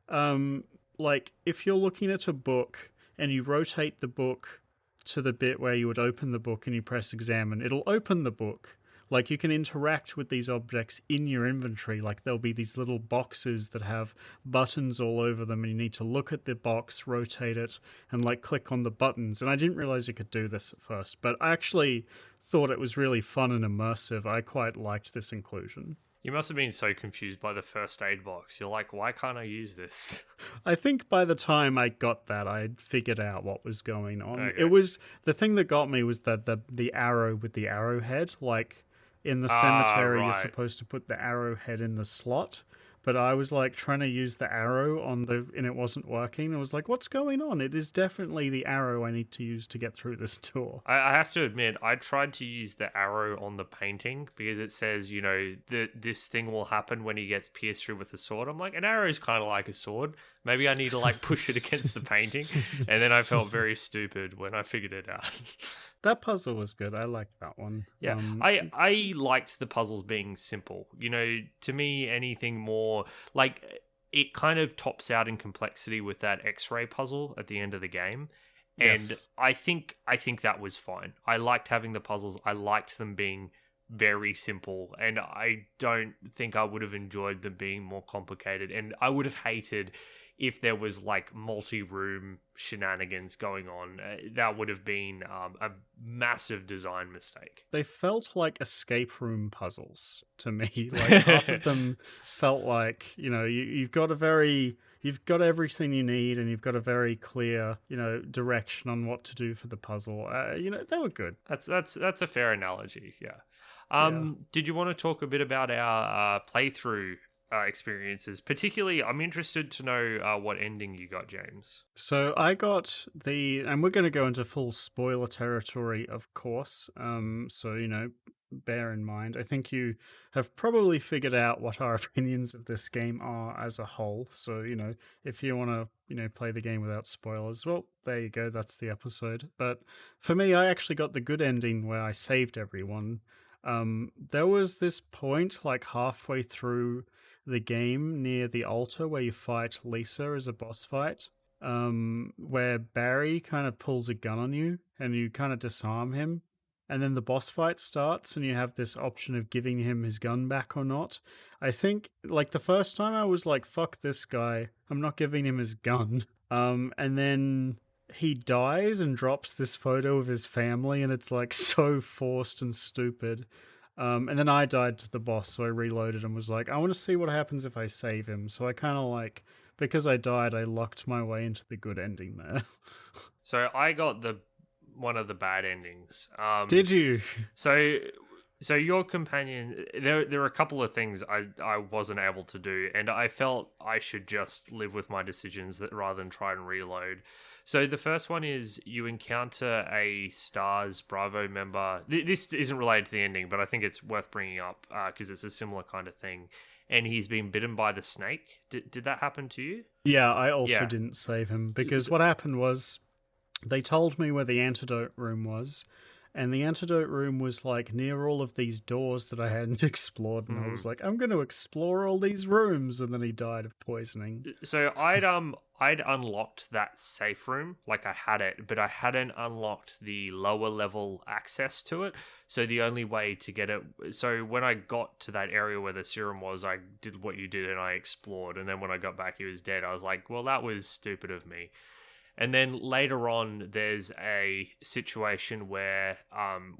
like if you're looking at a book and you rotate the book to the bit where you would open the book and you press examine, it'll open the book. Like you can interact with these objects in your inventory. Like there'll be these little boxes that have buttons all over them, and you need to look at the box, rotate it, and like click on the buttons. And I didn't realize you could do this at first, but I actually thought it was really fun and immersive. I quite liked this inclusion. You must have been so confused by the first aid box. You're like, why can't I use this? I think by the time I got that, I'd figured out what was going on. Okay. It was the thing that got me was the arrow with the arrowhead. Like in the cemetery, you're right. supposed to put the arrowhead in the slot, but I was like trying to use the arrow and it wasn't working. I was like, what's going on? It is definitely the arrow I need to use to get through this door. I have to admit, I tried to use the arrow on the painting because it says, this thing will happen when he gets pierced through with a sword. I'm like, an arrow is kind of like a sword. Maybe I need to like push it against the painting. And then I felt very stupid when I figured it out. That puzzle was good. I liked that one. Yeah, I liked the puzzles being simple. To me, anything more like it kind of tops out in complexity with that X-ray puzzle at the end of the game, and Yes. I think that was fine. I liked having the puzzles. I liked them being very simple, and I don't think I would have enjoyed them being more complicated. And I would have hated if there was like multi-room shenanigans going on. That would have been a massive design mistake. They felt like escape room puzzles to me. Like half of them felt like, you've got you've got everything you need, and you've got a very clear, direction on what to do for the puzzle. They were good. That's a fair analogy. Yeah. Yeah. Did you want to talk a bit about our playthrough experiences? Particularly, I'm interested to know what ending you got, James. So I got and we're going to go into full spoiler territory, of course. So, bear in mind. I think you have probably figured out what our opinions of this game are as a whole. So, if you want to, play the game without spoilers, well, there you go. That's the episode. But for me, I actually got the good ending where I saved everyone. There was this point, like halfway through the game near the altar where you fight Lisa as a boss fight, where Barry kind of pulls a gun on you and you kind of disarm him. and then the boss fight starts, and you have this option of giving him his gun back or not. I think, like, the first time I was like, fuck this guy, I'm not giving him his gun. And then he dies and drops this photo of his family, and it's like so forced and stupid. And then I died to the boss, so I reloaded and was like, I want to see what happens if I save him. So I kind of like, because I died, I lucked my way into the good ending there. So I got one of the bad endings. Did you? So your companion, there are a couple of things I wasn't able to do, and I felt I should just live with my decisions rather than try and reload. So the first one is you encounter a Stars Bravo member. This isn't related to the ending, but I think it's worth bringing up because it's a similar kind of thing. And he's been bitten by the snake. Did that happen to you? Yeah, I also didn't save him because what happened was they told me where the antidote room was, and the antidote room was like near all of these doors that I hadn't explored, and I was like, I'm going to explore all these rooms, and then he died of poisoning. So I'd unlocked that safe room, like I had it, but I hadn't unlocked the lower level access to it. So the only way to get it, so when I got to that area where the serum was, I did what you did and I explored, and then when I got back, he was dead. I was like, well, that was stupid of me. And then later on, there's a situation where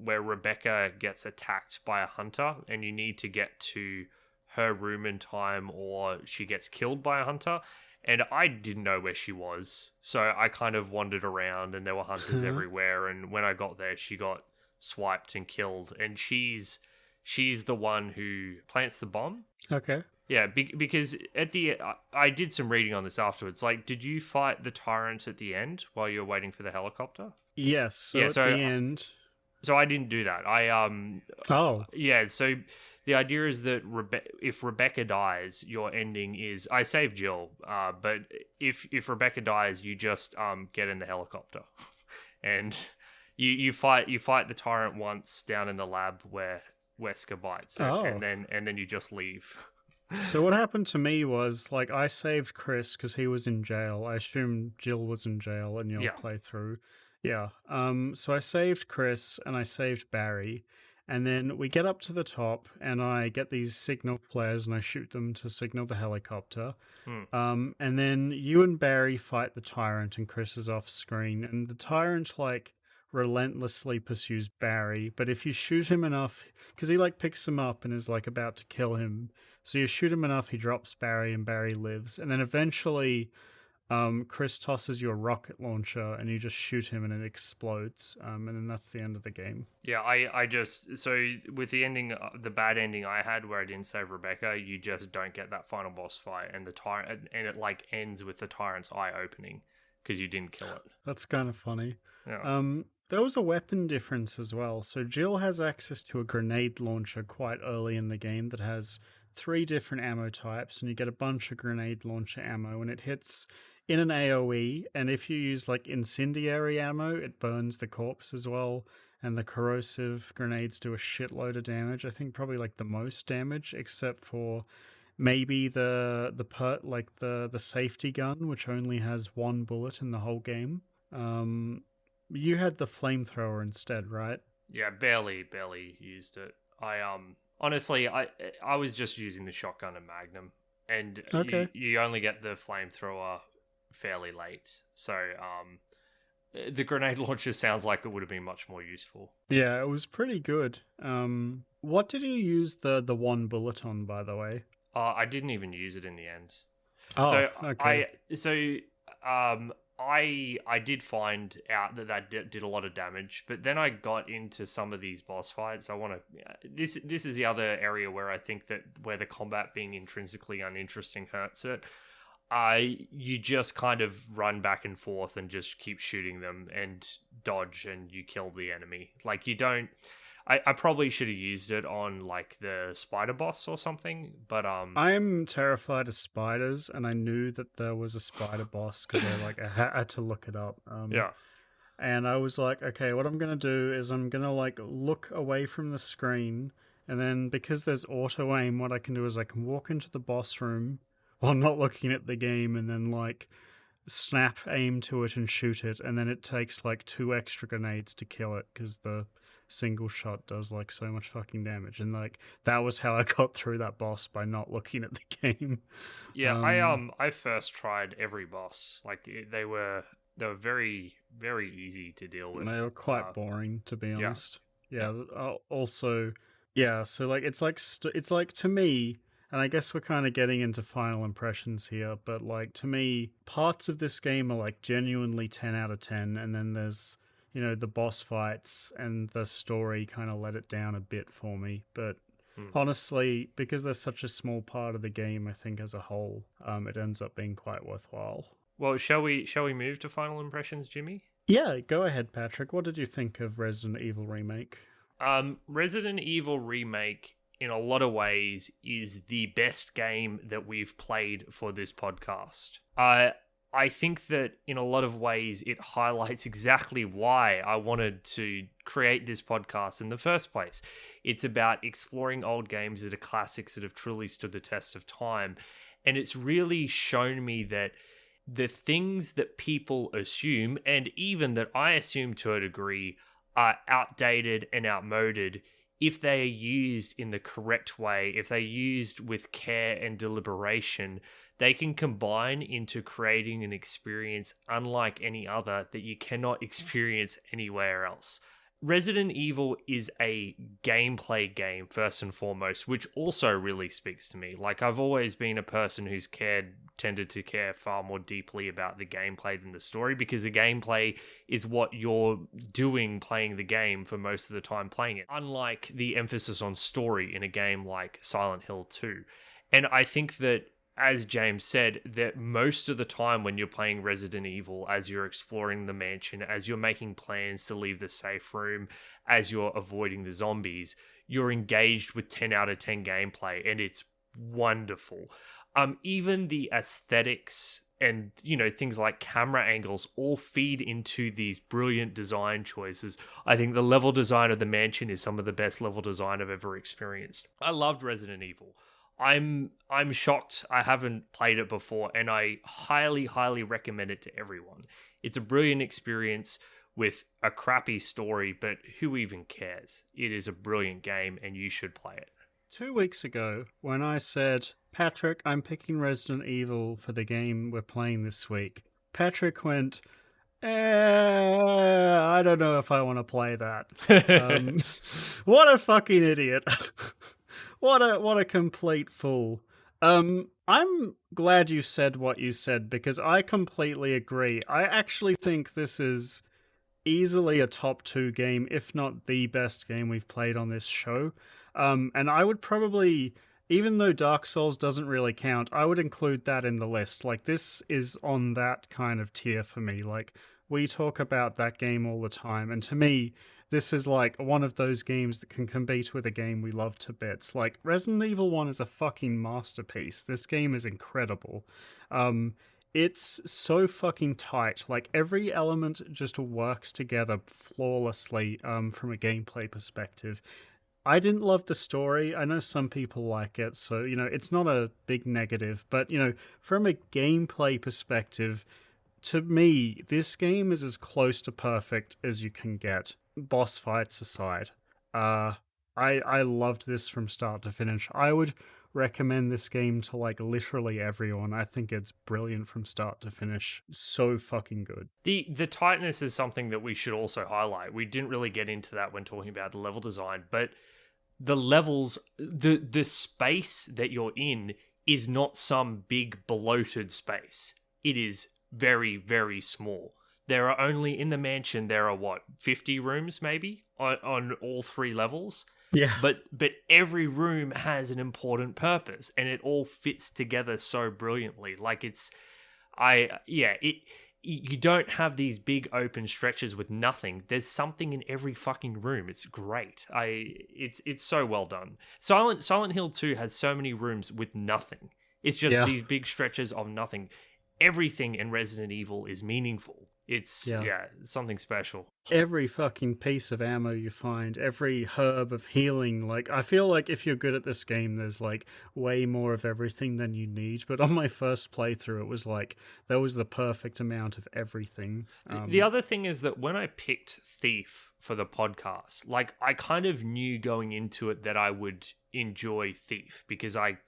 Rebecca gets attacked by a hunter, and you need to get to her room in time, or she gets killed by a hunter. And I didn't know where she was, so I kind of wandered around, and there were hunters everywhere. And when I got there, she got swiped and killed, and she's the one who plants the bomb. Okay. Yeah, because I did some reading on this afterwards. Like, did you fight the tyrant at the end while you were waiting for the helicopter? Yes. So at the end. So I didn't do that. Yeah. So the idea is that if Rebecca dies, your ending is I saved Jill. But if Rebecca dies, you just get in the helicopter, and you fight the tyrant once down in the lab where Wesker bites it, and then you just leave. So what happened to me was, like, I saved Chris because he was in jail. I assume Jill was in jail in your playthrough. Yeah. So I saved Chris and I saved Barry. And then we get up to the top and I get these signal flares and I shoot them to signal the helicopter. And then you and Barry fight the tyrant and Chris is off screen. And the tyrant, like, relentlessly pursues Barry. But if you shoot him enough, because he, like, picks him up and is, like, about to kill him. So you shoot him enough, he drops Barry, and Barry lives. And then eventually, Chris tosses you a rocket launcher, and you just shoot him, and it explodes. And then that's the end of the game. Yeah, I just... So with the ending, the bad ending I had, where I didn't save Rebecca, you just don't get that final boss fight, and the tyrant, and it, like, ends with the tyrant's eye opening, because you didn't kill it. That's kind of funny. Yeah. There was a weapon difference as well. So Jill has access to a grenade launcher quite early in the game that has 3 different ammo types, and you get a bunch of grenade launcher ammo, and it hits in an AoE, and if you use like incendiary ammo, it burns the corpse as well, and the corrosive grenades do a shitload of damage. I think probably like the most damage, except for maybe the safety gun, which only has 1 bullet in the whole game. You had the flamethrower instead, right? Yeah, barely used it. Honestly, I was just using the shotgun and magnum, and you only get the flamethrower fairly late. So the grenade launcher sounds like it would have been much more useful. Yeah, it was pretty good. What did you use the 1 bullet on, by the way? I didn't even use it in the end. Oh, okay. I did find out that did a lot of damage, but then I got into some of these boss fights. This is the other area where I think that where the combat being intrinsically uninteresting hurts it. You just kind of run back and forth and just keep shooting them and dodge, and you kill the enemy. Like, you don't... I probably should have used it on, like, the spider boss or something, but... I'm terrified of spiders, and I knew that there was a spider boss, because I had to look it up. Yeah. And I was like, okay, what I'm going to do is I'm going to, like, look away from the screen, and then, because there's auto-aim, what I can do is I can walk into the boss room while not looking at the game, and then, like, snap aim to it and shoot it, and then it takes, like, 2 extra grenades to kill it, because the single shot does like so much fucking damage, and like that was how I got through that boss, by not looking at the game. Yeah, I first tried every boss. Like they were very very easy to deal with. They were quite boring, to be Yeah, honest. Yeah. Also, yeah. So like, it's like to me, and I guess we're kind of getting into final impressions here, but like to me, parts of this game are like genuinely 10 out of 10, and then there's the boss fights and the story kind of let it down a bit for me. But honestly, because they're such a small part of the game, I think as a whole, it ends up being quite worthwhile. Well, shall we move to final impressions, Jimmy? Yeah, go ahead, Patrick. What did you think of Resident Evil Remake? Resident Evil Remake, in a lot of ways, is the best game that we've played for this podcast. I think that in a lot of ways it highlights exactly why I wanted to create this podcast in the first place. It's about exploring old games that are classics that have truly stood the test of time. And it's really shown me that the things that people assume, and even that I assume to a degree, are outdated and outmoded if they are used in the correct way, if they're used with care and deliberation, they can combine into creating an experience unlike any other that you cannot experience anywhere else. Resident Evil is a gameplay game, first and foremost, which also really speaks to me. Like, I've always been a person who's tended to care far more deeply about the gameplay than the story, because the gameplay is what you're doing playing the game for most of the time playing it, unlike the emphasis on story in a game like Silent Hill 2. And I think that, as James said, that most of the time when you're playing Resident Evil, as you're exploring the mansion, as you're making plans to leave the safe room, as you're avoiding the zombies, you're engaged with 10 out of 10 gameplay, and it's wonderful. Even the aesthetics and, things like camera angles all feed into these brilliant design choices. I think the level design of the mansion is some of the best level design I've ever experienced. I loved Resident Evil. I'm shocked I haven't played it before, and I highly, highly recommend it to everyone. It's a brilliant experience with a crappy story, but who even cares? It is a brilliant game, and you should play it. 2 weeks ago, when I said, Patrick, I'm picking Resident Evil for the game we're playing this week, Patrick went, I don't know if I want to play that. What a fucking idiot. What a complete fool. I'm glad you said what you said, because I completely agree. I actually think this is easily a top 2 game, if not the best game we've played on this show. And I would probably, even though Dark Souls doesn't really count, I would include that in the list. Like, this is on that kind of tier for me. Like, we talk about that game all the time, and to me, this is like one of those games that can compete with a game we love to bits. Like, Resident Evil 1 is a fucking masterpiece. This game is incredible. It's so fucking tight. Like, every element just works together flawlessly from a gameplay perspective. I didn't love the story. I know some people like it, so, it's not a big negative. But, from a gameplay perspective, to me, this game is as close to perfect as you can get, boss fights aside. I loved this from start to finish. I would recommend this game to like literally everyone. I think it's brilliant from start to finish. So fucking good. The tightness is something that we should also highlight. We didn't really get into that when talking about the level design, but the levels, the space that you're in is not some big bloated space. It is very, very small. There are only, in the mansion, there are 50 rooms maybe on all 3 levels? Yeah. But every room has an important purpose, and it all fits together so brilliantly. Like, you don't have these big open stretches with nothing. There's something in every fucking room. It's great. It's so well done. Silent Hill 2 has so many rooms with nothing. It's just these big stretches of nothing. Everything in Resident Evil is meaningful. It's, Yeah. yeah, something special. Every fucking piece of ammo you find, every herb of healing, like, I feel like if you're good at this game, there's like way more of everything than you need. But on my first playthrough, it was like there was the perfect amount of everything. The other thing is that when I picked Thief for the podcast, like I kind of knew going into it that I would enjoy Thief because I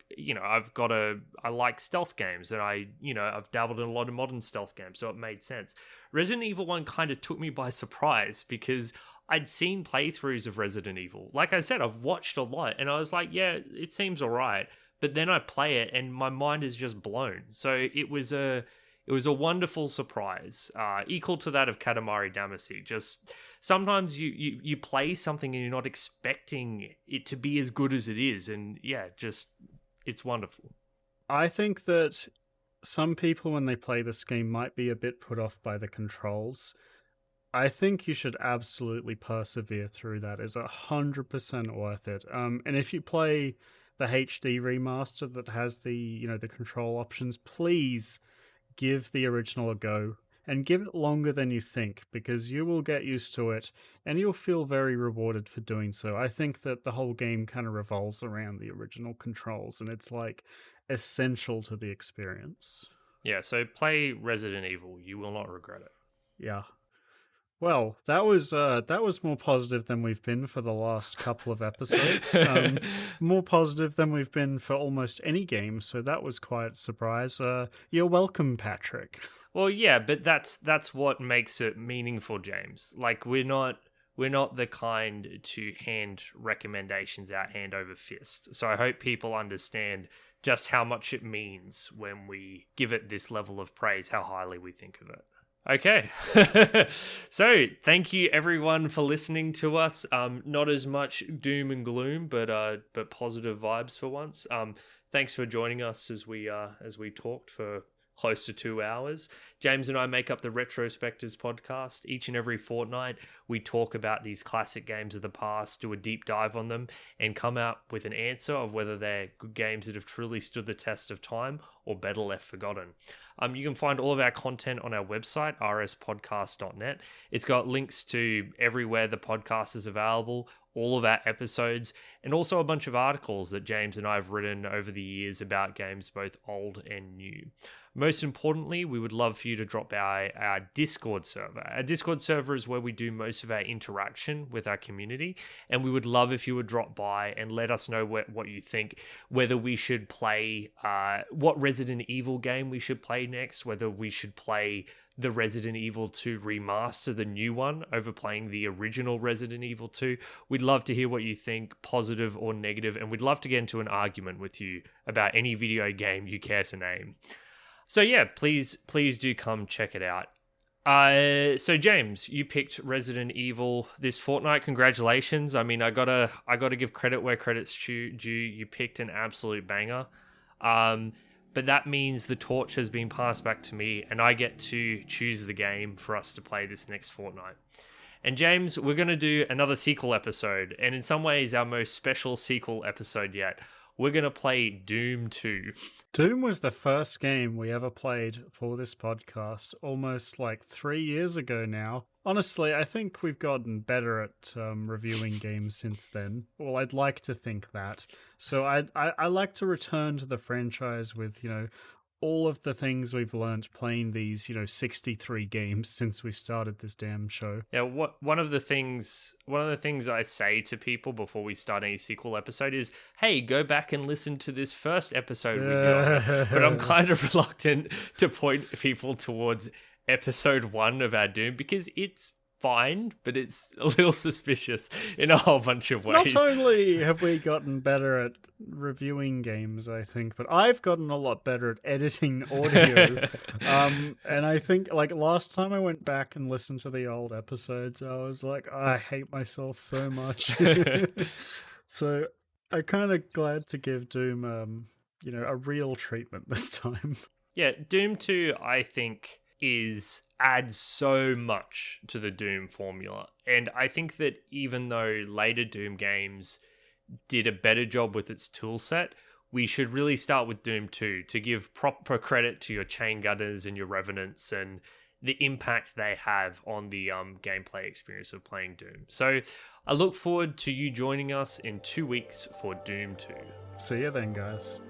like stealth games and I've dabbled in a lot of modern stealth games, so it made sense. Resident Evil 1 kind of took me by surprise because I'd seen playthroughs of Resident Evil. Like I said, I've watched a lot and I was like, yeah, it seems all right. But then I play it and my mind is just blown. So it was a wonderful surprise, equal to that of Katamari Damacy. Just sometimes you play something and you're not expecting it to be as good as it is. And yeah, just it's wonderful. I think that some people, when they play this game, might be a bit put off by the controls. I think you should absolutely persevere through that. It's 100% worth it. And if you play the HD remaster that has the control options, please give the original a go and give it longer than you think, because you will get used to it and you'll feel very rewarded for doing so. I think that the whole game kind of revolves around the original controls and it's like essential to the experience. Yeah, so play Resident Evil. You will not regret it. Yeah. Well, that was more positive than we've been for the last couple of episodes. More positive than we've been for almost any game, so that was quite a surprise. You're welcome, Patrick. Well, yeah, but that's what makes it meaningful, James. Like we're not the kind to hand recommendations out hand over fist. So I hope people understand just how much it means when we give it this level of praise, how highly we think of it. Okay, so thank you everyone for listening to us. Not as much doom and gloom, but positive vibes for once. Thanks for joining us as we talked for close to 2 hours. James and I make up the Retrospectives podcast. Each and every fortnight, we talk about these classic games of the past, do a deep dive on them, and come out with an answer of whether they're good games that have truly stood the test of time or better left forgotten. You can find all of our content on our website, rspodcast.net. It's got links to everywhere the podcast is available, all of our episodes, and also a bunch of articles that James and I have written over the years about games both old and new. Most importantly, we would love for you to drop by our Discord server. Our Discord server is where we do most of our interaction with our community, and we would love if you would drop by and let us know what you think, whether we should play, what Resident Evil game we should play next, whether we should play the Resident Evil 2 remaster, the new one, over playing the original Resident Evil 2. We'd love to hear what you think, positive or negative, and we'd love to get into an argument with you about any video game you care to name. So yeah, please do come check it out. So James, you picked Resident Evil this fortnight. Congratulations. I mean, I gotta give credit where credit's due. You picked an absolute banger. But that means the torch has been passed back to me, and I get to choose the game for us to play this next fortnight. And James, we're going to do another sequel episode, and in some ways our most special sequel episode yet. We're going to play Doom 2. Doom was the first game we ever played for this podcast almost like 3 years ago now. Honestly, I think we've gotten better at reviewing games since then. Well, I'd like to think that. So I like to return to the franchise with, all of the things we've learnt playing these, 63 games since we started this damn show. Yeah, one of the things I say to people before we start any sequel episode is, hey, go back and listen to this first episode we did on it. But I'm kind of reluctant to point people towards episode 1 of our Doom because it's fine, but it's a little suspicious in a whole bunch of ways. Not only have we gotten better at reviewing games, I think, but I've gotten a lot better at editing audio. And I think, like, last time I went back and listened to the old episodes, I was like, I hate myself so much. So I'm kind of glad to give Doom, a real treatment this time. Yeah, Doom 2, I think, adds so much to the Doom formula. And I think that even though later Doom games did a better job with its toolset, we should really start with Doom 2 to give proper credit to your chain gunners and your revenants and the impact they have on the gameplay experience of playing Doom. So I look forward to you joining us in 2 weeks for Doom 2. See you then, guys.